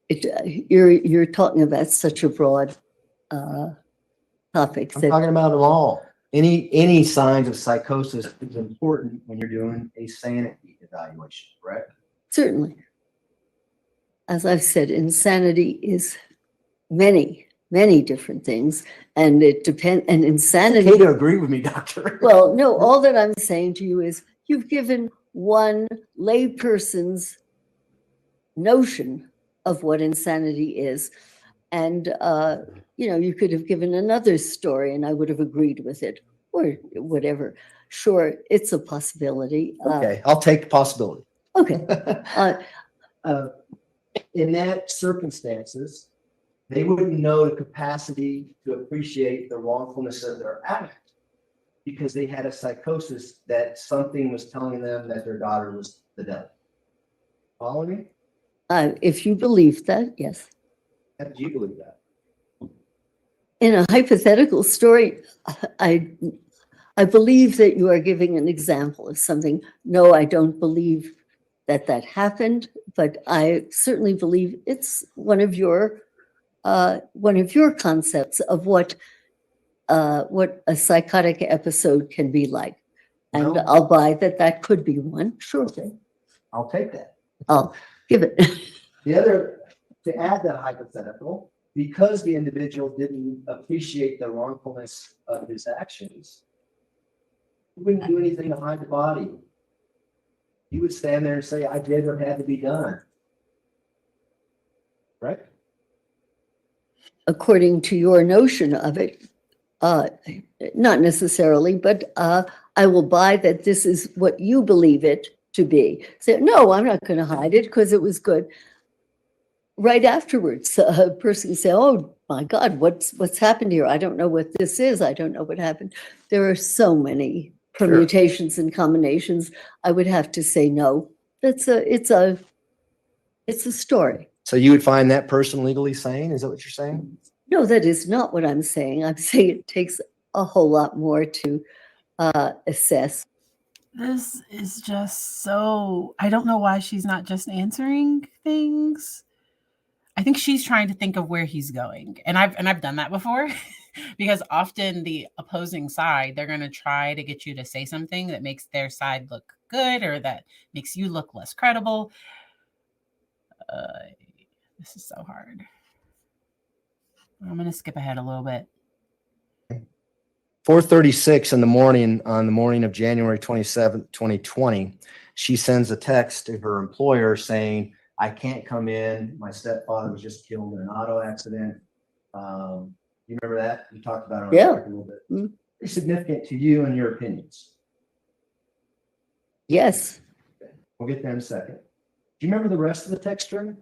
you're talking about such a broad topic. I'm talking about them all. Any signs of psychosis is important when you're doing a sanity evaluation, correct? Certainly. As I've said, insanity is many different things, and it depends. And insanity. Okay to agree with me, doctor. Well, no, all that I'm saying to you is you've given one layperson's notion of what insanity is. And, you could have given another story and I would have agreed with it, or whatever. Sure, it's a possibility. Okay, I'll take the possibility. Okay. In that circumstances, they wouldn't know the capacity to appreciate the wrongfulness of their act because they had a psychosis that something was telling them that their daughter was the devil. Follow me? If you believe that, yes. How do you believe that? In a hypothetical story, I believe that you are giving an example of something. No, I don't believe that happened, but I certainly believe it's one of your concepts of what a psychotic episode can be like. And Well, I'll buy that could be one. Sure thing. I'll take that. I'll give it. The other, to add that hypothetical, because the individual didn't appreciate the wrongfulness of his actions, he wouldn't do anything to hide the body. He would stand there and say, I did what had to be done. Right? According to your notion of it, not necessarily, but I will buy that this is what you believe it to be. Say, no, I'm not going to hide it because it was good. Right afterwards, a person can say, oh my God, what's happened here? I don't know what this is. I don't know what happened. There are so many permutations and combinations. I would have to say no. It's a story. So you would find that person legally sane? Is that what you're saying? No, that is not what I'm saying. I'm saying it takes a whole lot more to assess. This is just so, I don't know why she's not just answering things. I think she's trying to think of where he's going. And I've done that before because often the opposing side, they're going to try to get you to say something that makes their side look good or that makes you look less credible. This is so hard. I'm going to skip ahead a little bit. 4:36 in the morning, on the morning of January 27th, 2020, she sends a text to her employer saying, I can't come in. My stepfather was just killed in an auto accident. You remember that? You talked about it on the Yeah. record a little bit. Mm. Pretty significant to you and your opinions. Yes. We'll get there in a second. Do you remember the rest of the text string?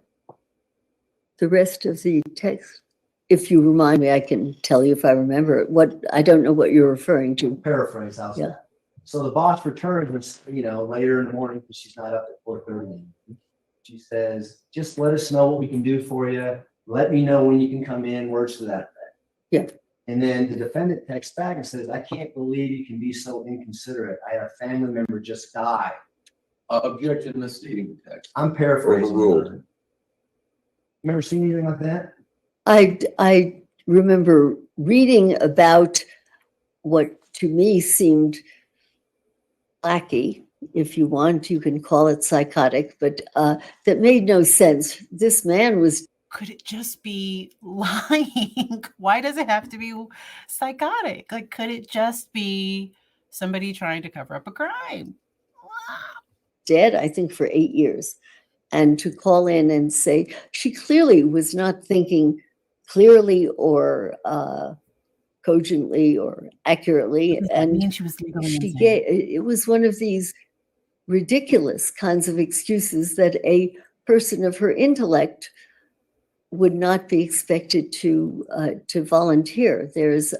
The rest of the text, if you remind me, I can tell you if I remember it. I don't know what you're referring to. Paraphrase, how's Yeah. that? So the boss returns, later in the morning because she's not up at 4:30. She says, just let us know what we can do for you. Let me know when you can come in, words to that effect. Yeah. And then the defendant texts back and says, I can't believe you can be so inconsiderate. I had a family member just die. Objection to stating the text. I'm paraphrasing. Overruled. Remember seeing anything like that? I remember reading about what to me seemed lackey, if you want, you can call it psychotic, but that made no sense. This man was. Could it just be lying? Why does it have to be psychotic? Like, could it just be somebody trying to cover up a crime? Dead, I think, for 8 years. And to call in and say, she clearly was not thinking clearly or cogently or accurately. I mean, And she was legally she insane. it was one of these ridiculous kinds of excuses that a person of her intellect would not be expected to volunteer. There's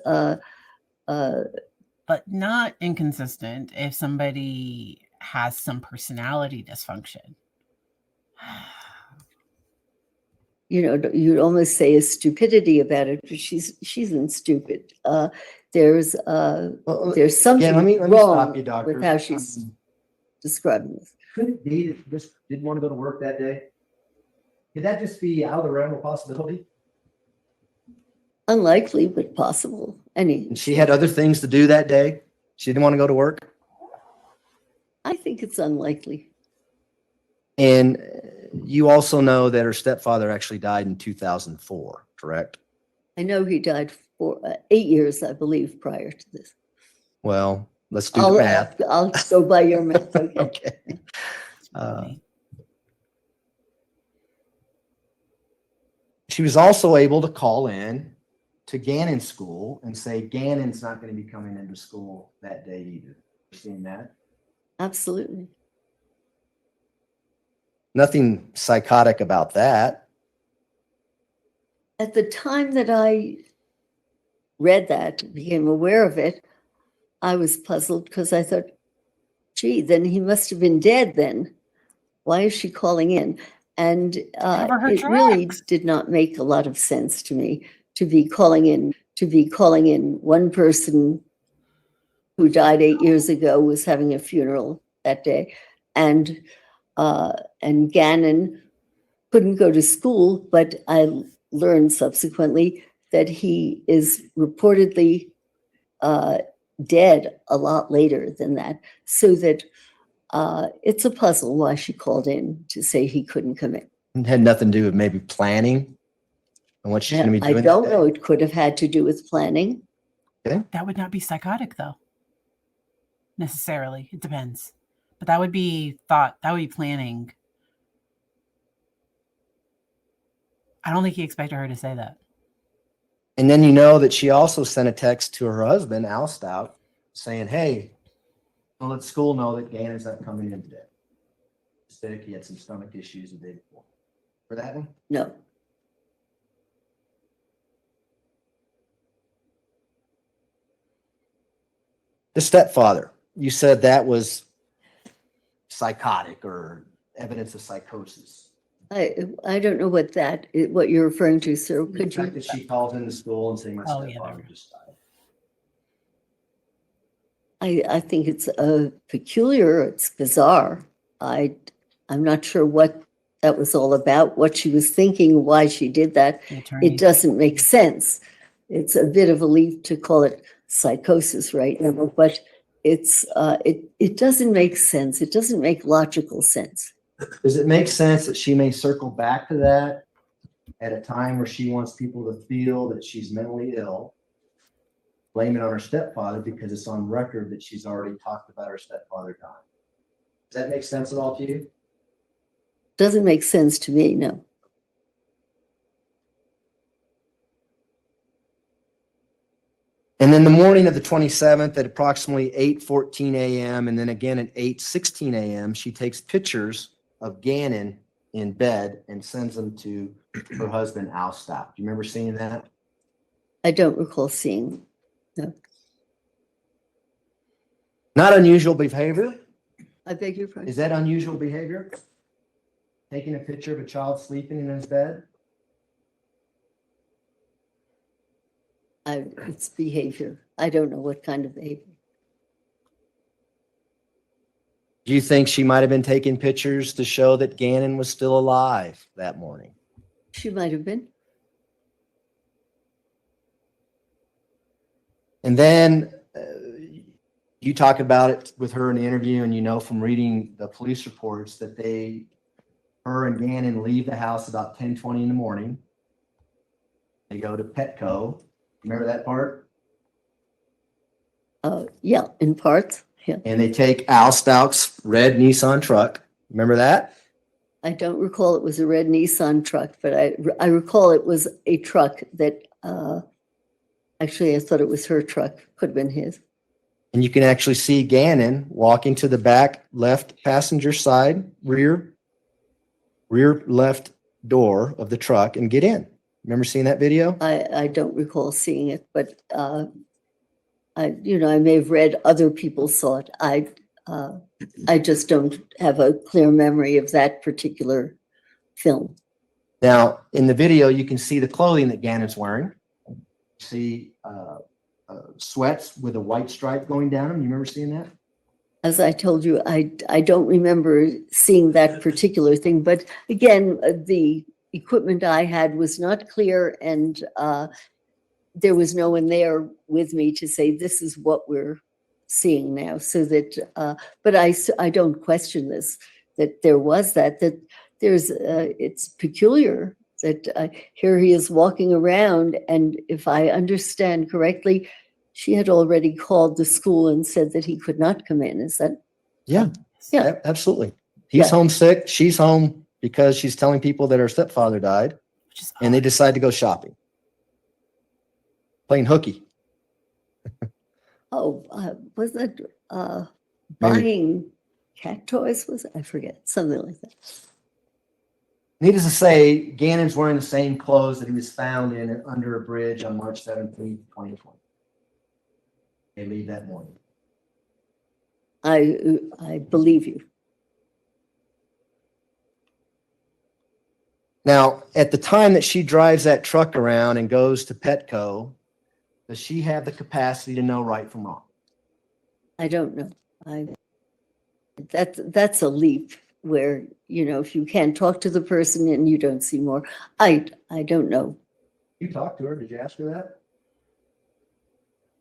but not inconsistent if somebody has some personality dysfunction. You'd almost say a stupidity about it, but she's isn't stupid. There's something let me wrong stop you, doctor. with how she's describing this. Could it be that she just didn't want to go to work that day? Could that just be out of the realm of possibility? Unlikely, but possible. And she had other things to do that day? She didn't want to go to work? I think it's unlikely. And you also know that her stepfather actually died in 2004, correct? I know he died for 8 years, I believe, prior to this. Well, let's do the math. I'll go by your math. Okay. She was also able to call in to Gannon's school and say Gannon's not going to be coming into school that day either. You seen that? Absolutely. Nothing psychotic about that. At the time that I read that, became aware of it, I was puzzled because I thought, gee, then he must have been dead then. Why is she calling in? And it really did not make a lot of sense to me to be calling in one person who died 8 years ago was having a funeral that day, and Gannon couldn't go to school, but I learned subsequently that he is reportedly dead a lot later than that, so that it's a puzzle why she called in to say he couldn't come in. It had nothing to do with maybe planning and what she's going to be doing. I don't know. It could have had to do with planning. Okay. That would not be psychotic, though, necessarily. It depends. But that would be thought. That would be planning. I don't think he expected her to say that. And then you know that she also sent a text to her husband, Al Stout, saying, hey, don't let school know that Gannon's not coming in today. Sick, he had some stomach issues the day before. For that one? No. The stepfather, you said that was psychotic or evidence of psychosis. I don't know what you're referring to, sir. The Could fact you? that she calls into school and saying my Oh, yeah, stepfather there we go. just died. I think it's peculiar, it's bizarre. I'm not sure what that was all about, what she was thinking, why she did that. The attorney. It doesn't make sense. It's a bit of a leap to call it psychosis right now, but it doesn't make sense. It doesn't make logical sense. Does it make sense that she may circle back to that at a time where she wants people to feel that she's mentally ill, blame it on her stepfather because it's on record that she's already talked about her stepfather dying? Does that make sense at all to you? Doesn't make sense to me, no. And then the morning of the 27th at approximately 8:14 a.m. and then again at 8:16 a.m., she takes pictures of Gannon in bed and sends them to her husband, Al Stapp. Do you remember seeing that? I don't recall seeing. No. Not unusual behavior. I beg your pardon. Is that unusual behavior? Taking a picture of a child sleeping in his bed? It's behavior. I don't know what kind of behavior. Do you think she might have been taking pictures to show that Gannon was still alive that morning? She might have been. And then you talk about it with her in the interview, and you know from reading the police reports that her and Gannon leave the house about 10:20 in the morning. They go to Petco. Remember that part? Yeah, in parts. Yeah. And they take Al Stapp's red Nissan truck. Remember that? I don't recall it was a red Nissan truck, but I recall it was a truck that actually I thought it was her truck. Could have been his. And you can actually see Gannon walking to the back left passenger side, rear left door of the truck and get in. Remember seeing that video? I don't recall seeing it, but I may have read other people saw it. I just don't have a clear memory of that particular film. Now, in the video, you can see the clothing that Gannon's wearing. You see sweats with a white stripe going down them. You remember seeing that? As I told you, I don't remember seeing that particular thing. But again, the equipment I had was not clear, and there was no one there with me to say this is what we're seeing now. So that, but I don't question this, that there was that there's, it's peculiar that here he is walking around, and if I understand correctly, she had already called the school and said that he could not come in. Is that? Yeah. Yeah. Absolutely. He's homesick. She's home because she's telling people that her stepfather died, and they decide to go shopping. Playing hooky. Oh, was that buying cat toys? Was it? I forget, something like that. Needless to say, Gannon's wearing the same clothes that he was found in under a bridge on March 17th, 2020. They leave that morning. I believe you. Now, at the time that she drives that truck around and goes to Petco, does she have the capacity to know right from wrong? I don't know. That's a leap where, if you can't talk to the person and you don't see more, I don't know. You talked to her. Did you ask her that?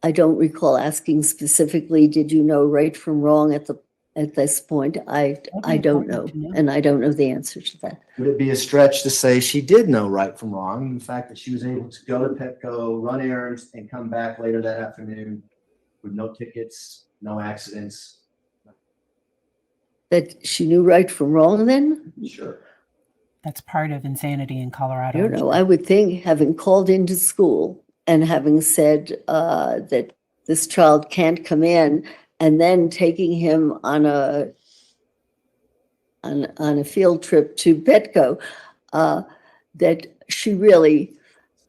I don't recall asking specifically, did you know right from wrong at this point? I don't know. And I don't know the answer to that. Would it be a stretch to say she did know right from wrong? The fact that she was able to go to Petco, run errands, and come back later that afternoon with no tickets, no accidents. That she knew right from wrong then? Sure. That's part of insanity in Colorado. I don't know. I would think, having called into school and having said that this child can't come in, and then taking him on a field trip to Petco, that she really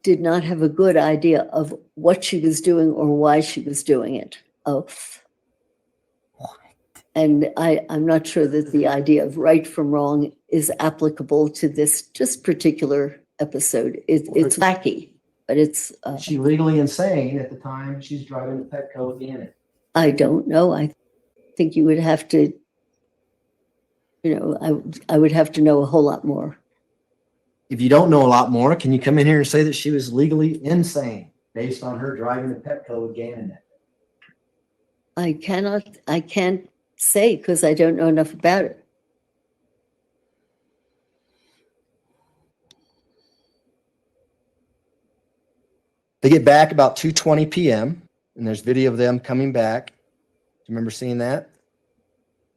did not have a good idea of what she was doing or why she was doing it. And I'm not sure that the idea of right from wrong is applicable to this just particular episode. It's wacky, but it's... Is she legally insane at the time she's driving to Petco with Gannon? I don't know. I think you would have to, I would have to know a whole lot more. If you don't know a lot more, can you come in here and say that she was legally insane based on her driving the Petco with Gannon? I can't say because I don't know enough about it. They get back about 2:20 p.m. and there's video of them coming back. Do you remember seeing that?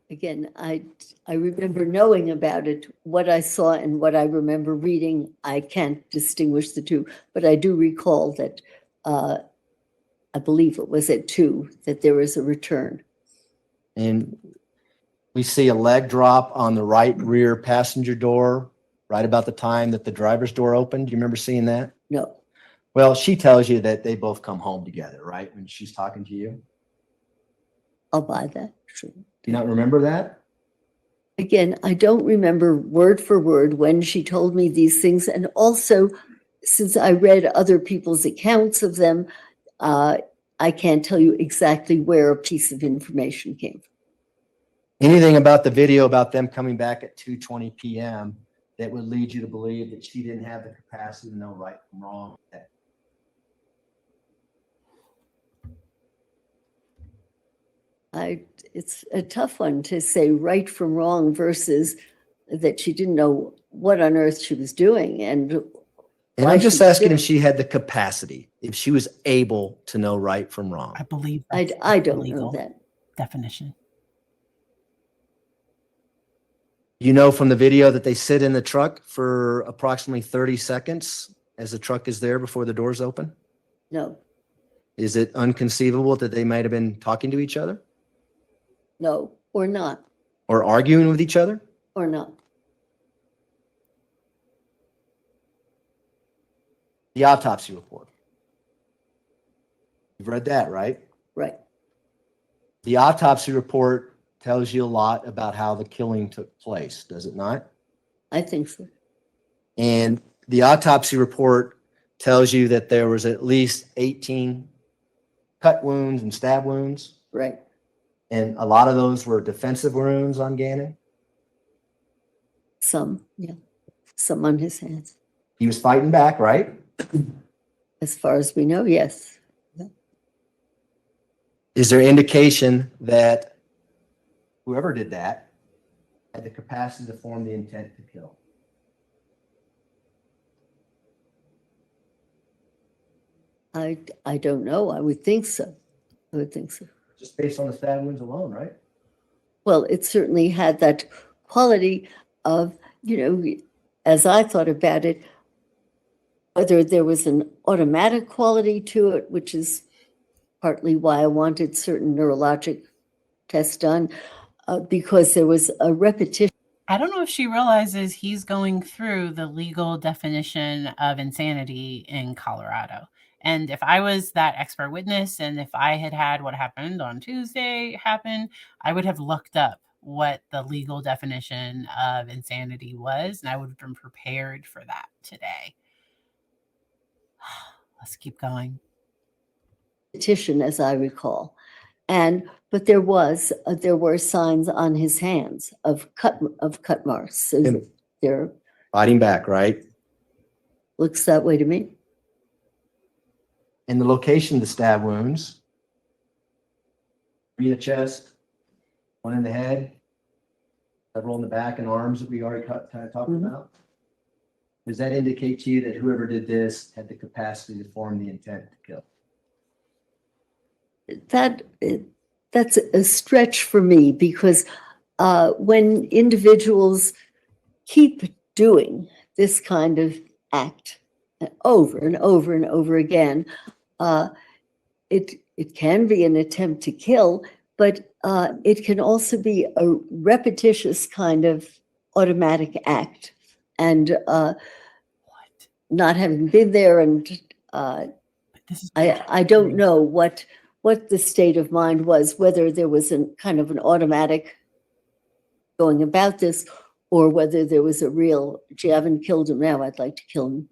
Again, I remember knowing about it. What I saw and what I remember reading, I can't distinguish the two, but I do recall that I believe it was at 2 that there was a return. And we see a leg drop on the right rear passenger door right about the time that the driver's door opened. Do you remember seeing that? No, Well, she tells you that they both come home together, right? When she's talking to you. I'll buy that. Sure. Do you not remember that? Again, I don't remember word for word when she told me these things. And also, since I read other people's accounts of them, I can't tell you exactly where a piece of information came from. Anything about the video about them coming back at 2:20 p.m. that would lead you to believe that she didn't have the capacity to know right from wrong? It's a tough one to say right from wrong versus that she didn't know what on earth she was doing. And I'm just asking if she had the capacity, if she was able to know right from wrong. I believe I that's don't know legal that. definition. You know from the video that they sit in the truck for approximately 30 seconds as the truck is there before the doors open? No, Is it unconceivable that they might have been talking to each other no, or not, or arguing with each other? or not. The autopsy report. You've read that, right? Right. The autopsy report tells you a lot about how the killing took place, does it not? I think so. And the autopsy report tells you that there was at least 18 cut wounds and stab wounds. Right. And a lot of those were defensive wounds on Gannon. Some, yeah. Some on his hands. He was fighting back, right? As far as we know, yes. Is there indication that whoever did that had the capacity to form the intent to kill? I don't know. I would think so. I would think so. Just based on the stab wounds alone, right? Well, it certainly had that quality of, as I thought about it, whether there was an automatic quality to it, which is partly why I wanted certain neurologic tests done, because there was a repetition. I don't know if she realizes he's going through the legal definition of insanity in Colorado. And if I was that expert witness, and if I had had what happened on Tuesday happen, I would have looked up what the legal definition of insanity was, and I would have been prepared for that today. Let's keep going. Repetition, as I recall. But there were signs on his hands of cut marks. So there Fighting back, right? looks that way to me. And the location of the stab wounds, three in the chest, one in the head, several in the back and arms that we already talked about. Does that indicate to you that whoever did this had the capacity to form the intent to kill? That's a stretch for me, because when individuals keep doing this kind of act over and over and over again, it can be an attempt to kill, but it can also be a repetitious kind of automatic act. And not having been there, and I don't know what the state of mind was, whether there was a kind of an automatic going about this, or whether there was a real, gee, I haven't killed him now, I'd like to kill him.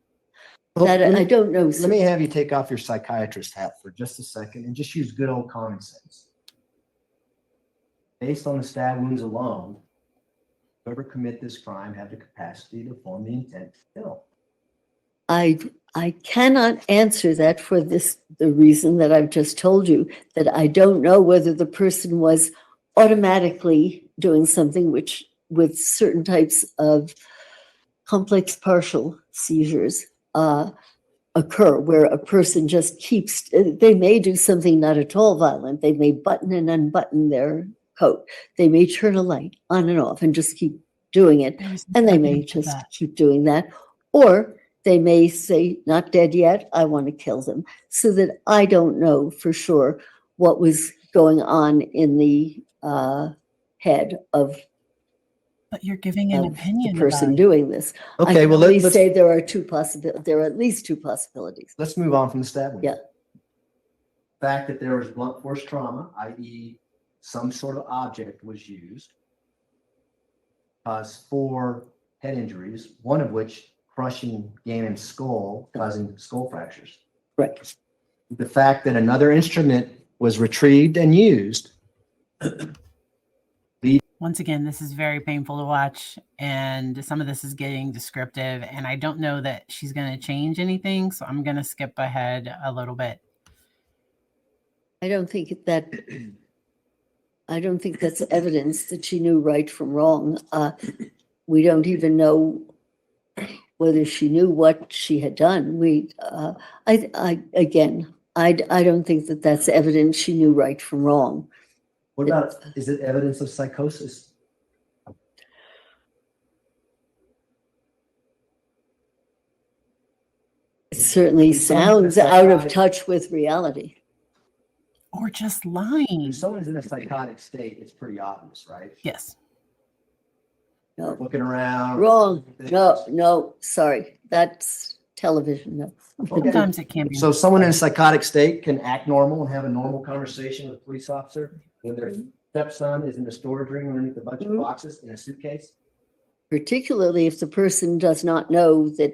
Well, I don't know. Let me have you take off your psychiatrist hat for just a second and just use good old common sense. Based on the stab wounds alone, whoever commit this crime had the capacity to form the intent to kill. I cannot answer that for the reason that I've just told you, that I don't know whether the person was automatically doing something which, with certain types of complex partial seizures, occur, where a person just keeps, they may do something not at all violent. They may button and unbutton their coat. They may turn a light on and off and just keep doing it. There's And no they may evidence of just that. keep doing that. Or they may say, not dead yet, I want to kill them. So that I don't know for sure what was going on in the head of But you're giving an the opinion person about it. doing this. I Okay, can well, only let's say there are at least two possibilities. let's move on from the stab wound. Yeah. Fact that there was blunt force trauma, i.e. some sort of object was used, caused 4 head injuries, one of which crushing Gannon's skull, causing skull fractures. Right. The fact that another instrument was retrieved and used. Once again, this is very painful to watch, and some of this is getting descriptive, and I don't know that she's going to change anything, so I'm going to skip ahead a little bit. I don't think that's evidence that she knew right from wrong. We don't even know whether she knew what she had done. I don't think that that's evidence she knew right from wrong. What about, is it evidence of psychosis? It certainly sounds out of touch with reality. Or just lying. If someone's in a psychotic state, it's pretty obvious, right? Yes. No, Looking around. wrong. No, sorry. That's television. No. Okay. Sometimes it can be. So someone in a psychotic state can act normal and have a normal conversation with a police officer when their stepson is in the storage room underneath a bunch of boxes in a suitcase? Particularly if the person does not know that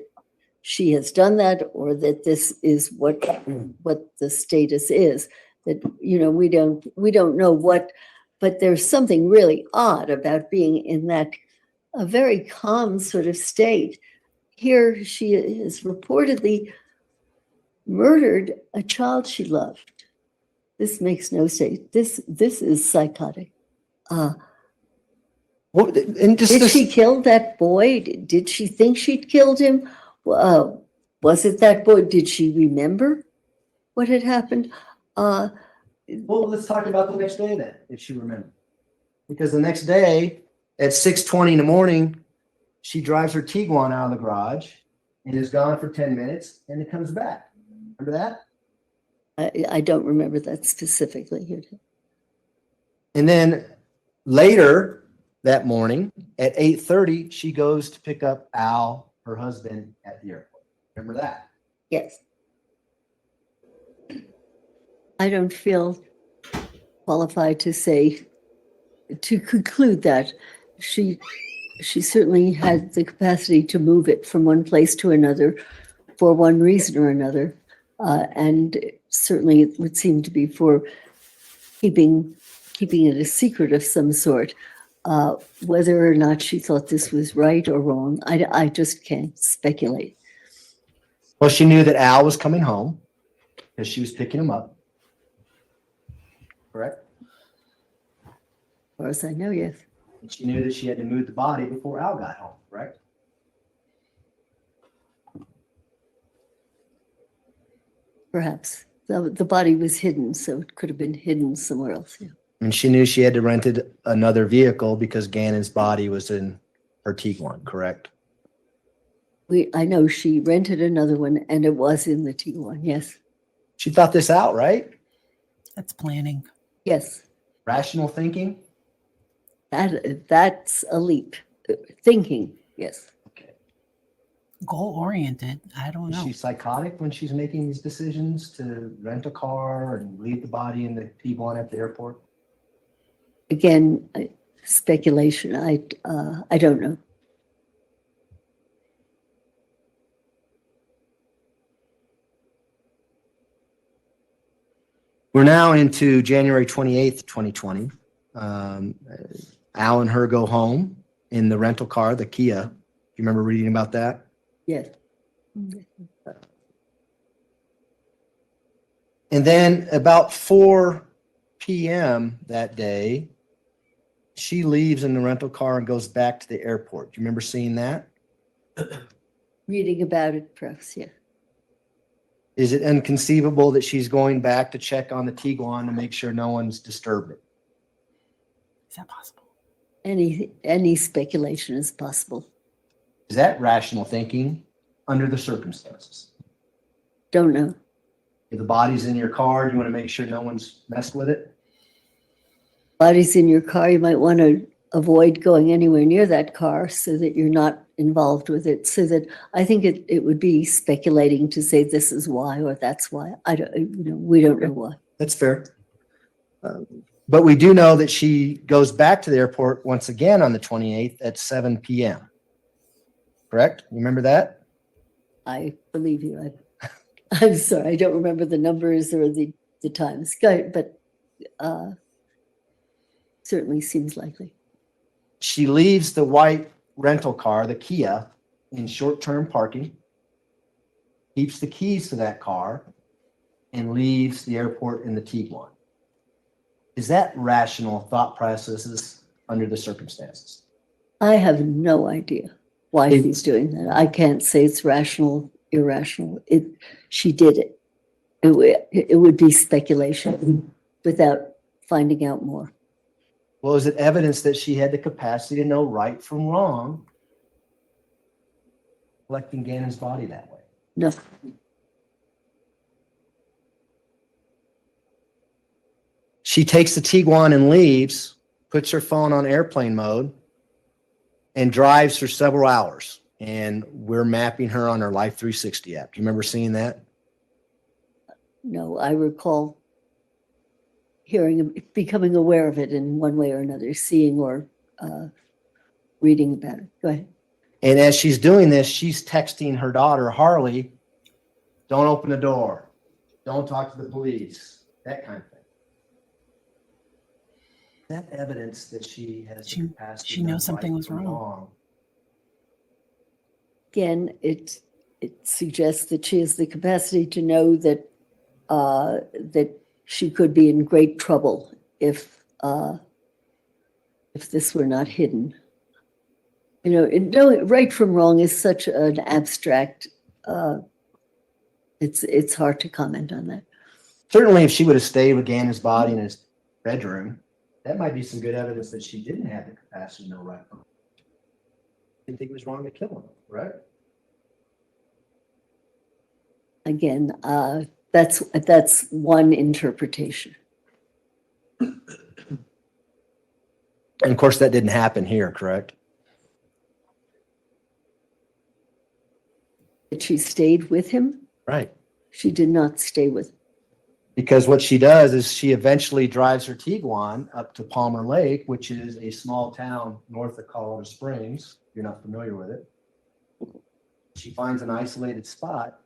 she has done that, or that this is what the status is. That, we don't know what, but there's something really odd about being in that a very calm sort of state. Here she is reportedly murdered a child she loved. This makes no sense. This is psychotic. Did she kill that boy? Did she think she'd killed him? Was it that boy? Did she remember what had happened? Well, let's talk about the next day then, if she remembered. Because the next day at 6:20 in the morning, she drives her Tiguan out of the garage and is gone for 10 minutes and it comes back. Remember that? I don't remember that specifically. And then later that morning at 8:30, she goes to pick up Al, her husband, at the airport. Remember that? Yes. I don't feel qualified to conclude that. She certainly had the capacity to move it from one place to another for one reason or another. And certainly it would seem to be for keeping it a secret of some sort. Whether or not she thought this was right or wrong, I just can't speculate. Well, she knew that Al was coming home because she was picking him up. Correct? As far as I know, yes. And she knew that she had to move the body before Al got home, correct? Perhaps. The body was hidden, so it could have been hidden somewhere else. Yeah. And she knew she had to rent another vehicle because Gannon's body was in her Tiguan, correct? I know she rented another one and it was in the T1, yes. She thought this out, right? That's planning. Yes, Rational thinking? that's a leap. Thinking, yes. Okay. Goal oriented. I don't Is know. she psychotic when she's making these decisions to rent a car and leave the body in the Tiguan at the airport? Again, speculation. I don't know. We're now into January 28th, 2020. Al and her go home in the rental car, the Kia. You remember reading about that? Yes. And then about 4 p.m. that day, she leaves in the rental car and goes back to the airport. Do you remember seeing that? Reading about it, perhaps, yeah. Is it inconceivable that she's going back to check on the Tiguan to make sure no one's disturbed it? Is that possible? Any speculation is possible. Is that rational thinking under the circumstances? Don't know. If the body's in your car, you want to make sure no one's messed with it? Body's in your car, you might want to avoid going anywhere near that car so that you're not involved with it. So that I think it would be speculating to say this is why or that's why. We don't know why. That's fair. But we do know that she goes back to the airport once again on the 28th at 7 p.m. Correct? You remember that? I believe you. I'm sorry, I don't remember the numbers or the times, but certainly seems likely. She leaves the white rental car, the Kia, in short-term parking, keeps the keys to that car, and leaves the airport in the Tiguan. Is that rational thought processes under the circumstances? I have no idea why she's doing that. I can't say it's rational, irrational. She did it. It would be speculation without finding out more. Well, is it evidence that she had the capacity to know right from wrong, collecting Gannon's body that way? No. She takes the Tiguan and leaves, puts her phone on airplane mode, and drives for several hours. And we're mapping her on her Life 360 app. Do you remember seeing that? No, I recall becoming aware of it in one way or another, seeing or reading about it. Go ahead. And as she's doing this, she's texting her daughter, Harley, don't open the door. Don't talk to the police. That kind of thing. That evidence that she has the capacity she knows something was wrong. Again, it suggests that she has the capacity to know that that she could be in great trouble if this were not hidden. Right from wrong is such an abstract. It's hard to comment on that. Certainly, if she would have stayed with Gannon's body in his bedroom, that might be some good evidence that she didn't have the capacity to know right from wrong. Didn't think it was wrong to kill him, right? Again, that's one interpretation. And of course, that didn't happen here, correct? That she stayed with him? Right. She did not stay with him. Because what she does is she eventually drives her Tiguan up to Palmer Lake, which is a small town north of Colorado Springs. If you're not familiar with it. She finds an isolated spot,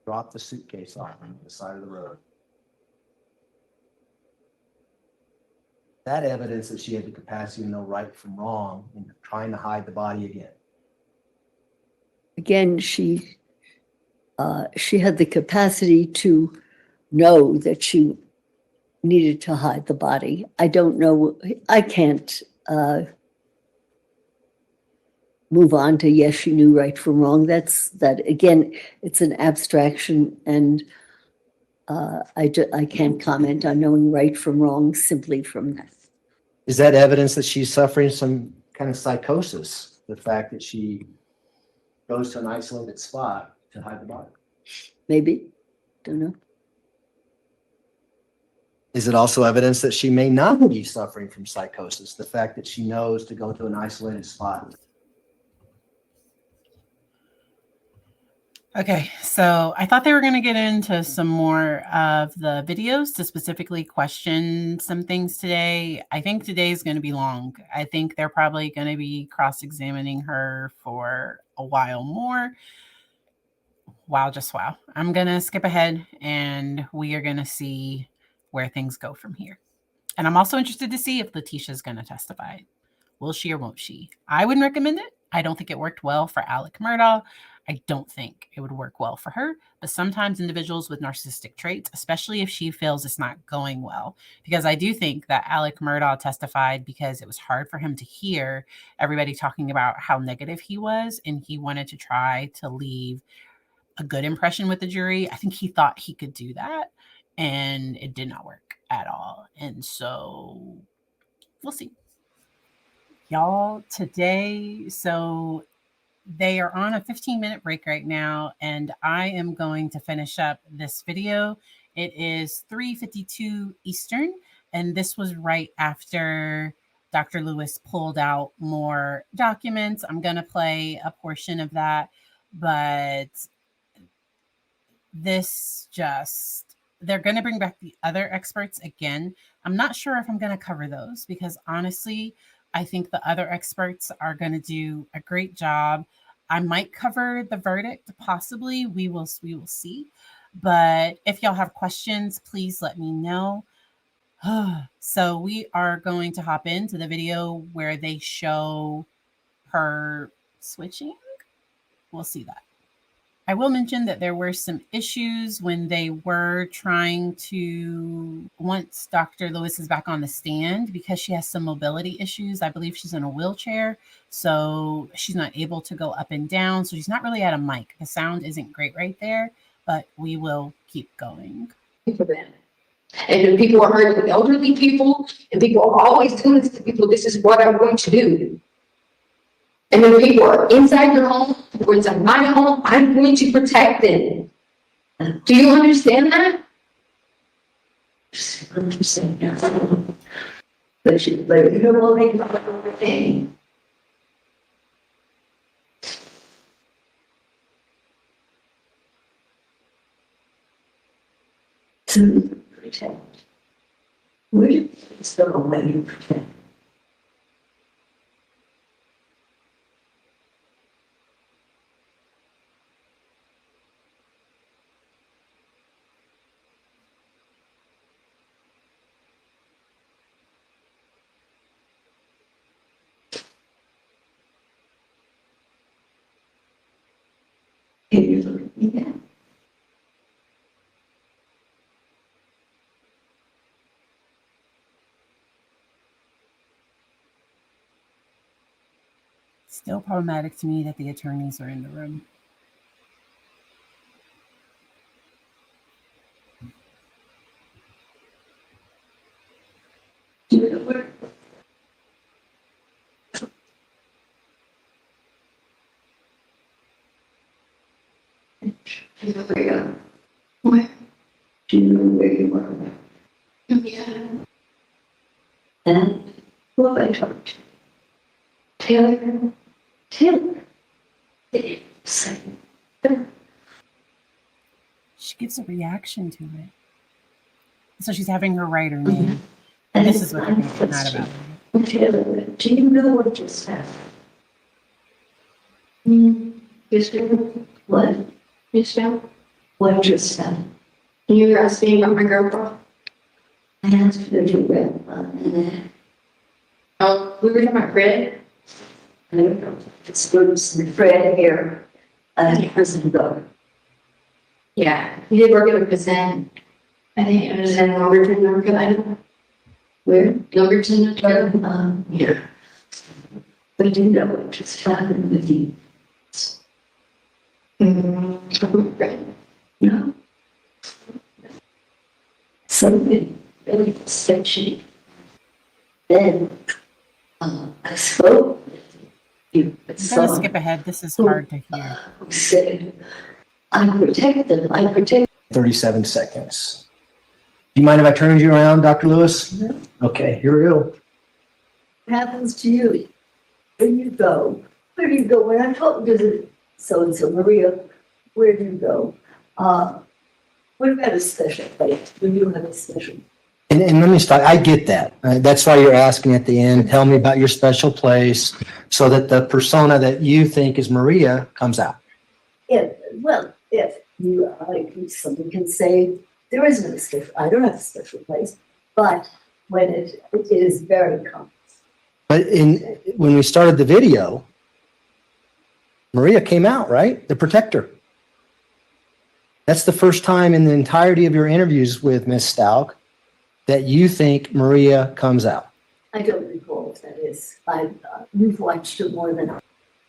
drop the suitcase off on the side of the road. That evidence that she had the capacity to know right from wrong and trying to hide the body again. Again, she had the capacity to know that she needed to hide the body. I don't know. I can't move on to yes, she knew right from wrong. That again, it's an abstraction, and I can't comment on knowing right from wrong simply from that. Is that evidence that she's suffering some kind of psychosis? The fact that she goes to an isolated spot to hide the body? Maybe, don't know. Is it also evidence that she may not be suffering from psychosis? The fact that she knows to go to an isolated spot? Okay, so I thought they were going to get into some more of the videos to specifically question some things today. I think today's going to be long. I think they're probably going to be cross-examining her for a while more. Wow, just wow. I'm going to skip ahead and we are going to see where things go from here. And I'm also interested to see if Letecia is going to testify. Will she or won't she? I wouldn't recommend it. I don't think it worked well for Alec Murdaugh. I don't think it would work well for her. But sometimes individuals with narcissistic traits, especially if she feels it's not going well, because I do think that Alec Murdaugh testified because it was hard for him to hear everybody talking about how negative he was, and he wanted to try to leave a good impression with the jury. I think he thought he could do that, and it did not work at all. And so we'll see. Y'all, today, so they are on a 15-minute break right now, and I am going to finish up this video. It is 3:52 Eastern, and this was right after Dr. Lewis pulled out more documents. I'm going to play a portion of that, but this just, they're going to bring back the other experts again. I'm not sure if I'm going to cover those because honestly, I think the other experts are going to do a great job. I might cover the verdict, possibly. We will see. But if y'all have questions, please let me know. So we are going to hop into the video where they show her switching. We'll see that. I will mention that there were some issues when they were trying to, once Dr. Lewis is back on the stand, because she has some mobility issues. I believe she's in a wheelchair, so she's not able to go up and down. So she's not really at a mic. The sound isn't great right there, but we will keep going. For them. And if people are hurting with elderly people, and people are always doing this to people, this is what I'm going to do. And when people are inside your home or inside my home, I'm going to protect them. Do you understand that? Just understand that. But you don't want to think about everything. To protect. Where do you still let you protect? Can you look at me again? Still problematic to me that the attorneys are in the room. Do you know where? Do you know where you are? Where? Do you know where you are? Yeah. And who have I talked to? Taylor. She gives a reaction to it. So she's having her write her name. And this is what they're going to get mad about. Taylor, do you know what just happened? Just what? Just now? What just happened? You were asking about my girlfriend? I asked you to read. Oh, we were talking about Fred? I don't know. It's good to Fred here. Prison though. Yeah, he did work at a prison. I think it was in Norberton, North Carolina. Where? Norberton, North Carolina. Yeah. But I didn't know what just happened with you. No. Something really sketchy. Then I spoke with you. I'm going to skip ahead. This is hard to hear. Said, I protect them. I protect 37 seconds. Do you mind if I turned you around, Dr. Lewis? No. Okay, here we go. What happens to you? Where do you go? Where do you go? When I'm talking to so-and-so, Maria, where do you go? What about a special place? When you have a special? And let me start. I get that. That's why you're asking at the end, tell me about your special place, so that the persona that you think is Maria comes out. If you, someone can say, there is no special, I don't have a special place, but when it is very common. But when we started the video, Maria came out, right? The protector. That's the first time in the entirety of your interviews with Ms. Stalk that you think Maria comes out. I don't recall if that is. We've watched it more than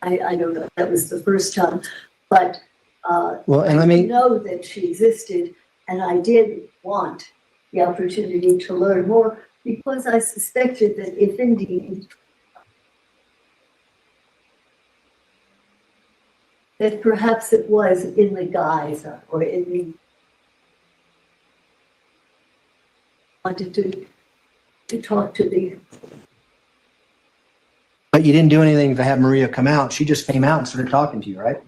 I don't know if that was the first time, but Well, and I let me, know that she existed, and I did want the opportunity to learn more because I suspected that if indeed that perhaps it was in the guise of, or in the wanted to talk to the. but you didn't do anything to have Maria come out. She just came out and started talking to you, right?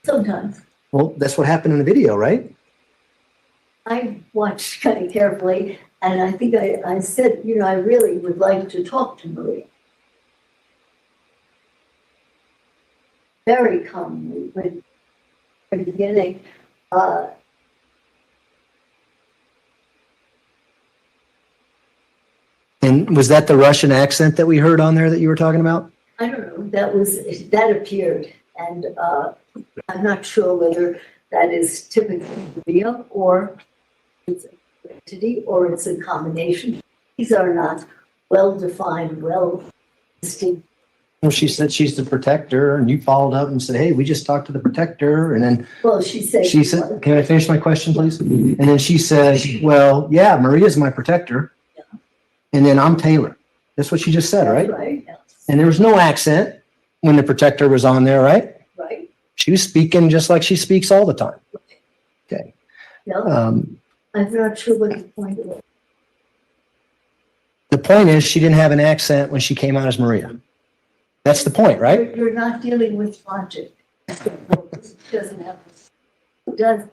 Sometimes Well, that's what happened in the video, right? I watched kind of carefully, and I think I said, you know, I really would like to talk to Maria. Very commonly, but at the beginning, And was that the Russian accent that we heard on there that you were talking about? I don't know, that appeared, and I'm not sure whether that is typically real or it's an entity or it's a combination. These are not well-defined, well-distinct. Well, she said she's the protector, and you followed up and said, hey, we just talked to the protector. And then Well, she said. she said, can I finish my question, please? And then she said, well, yeah, Maria's my protector. Yeah. And then I'm Taylor. That's what she just said, right? That's right, yes. And there was no accent when the protector was on there, right? Right, She was speaking just like she speaks all the time. Okay. yeah, Um, I'm not sure what the point was. the point is she didn't have an accent when she came out as Maria. That's the point, right? You're not dealing with logic. It doesn't have, it does,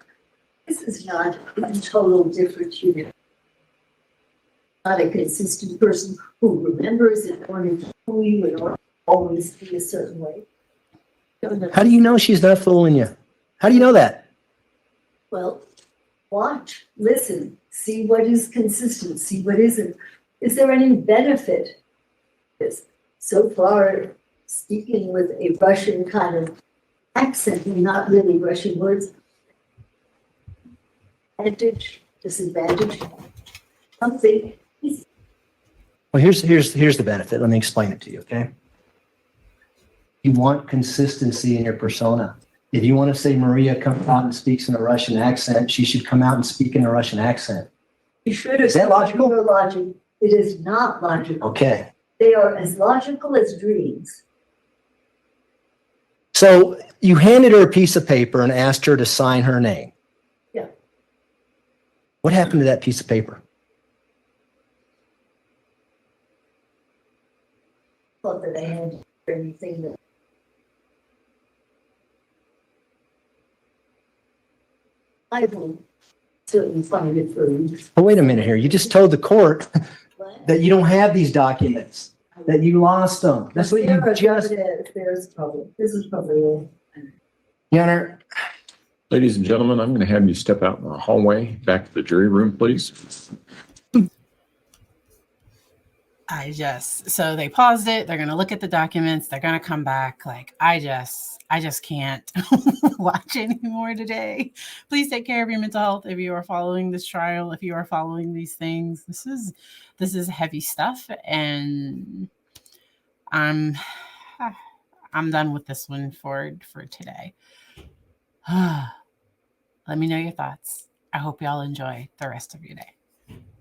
this is not a total different unit. Not a consistent person who remembers it or who you would always be a certain way. How do you know she's not fooling you? How do you know that? Well, watch, listen, see what is consistent, see what isn't. Is there any benefit? Yes. So far, speaking with a Russian kind of accent, not really Russian words. Advantage, disadvantage, something. Well, here's the benefit. Let me explain it to you, okay? You want consistency in your persona. If you want to say Maria comes out and speaks in a Russian accent, she should come out and speak in a Russian accent. You should have. Is that logical? Your logic. It is not logical. Okay. They are as logical as dreams. So you handed her a piece of paper and asked her to sign her name. Yeah. What happened to that piece of paper? Thought that I had anything that. I will certainly find it for you. Oh, wait a minute here. You just told the court that you don't have these documents, that you lost them. That's what you just. There's probably, this is probably all. Your Honor, Ladies and gentlemen, I'm going to have you step out in the hallway, back to the jury room, please. So they paused it. They're going to look at the documents. They're going to come back. Like, I just can't watch anymore today. Please take care of your mental health if you are following this trial, if you are following these things. This is heavy stuff, and I'm done with this one for today. Let me know your thoughts. I hope y'all enjoy the rest of your day.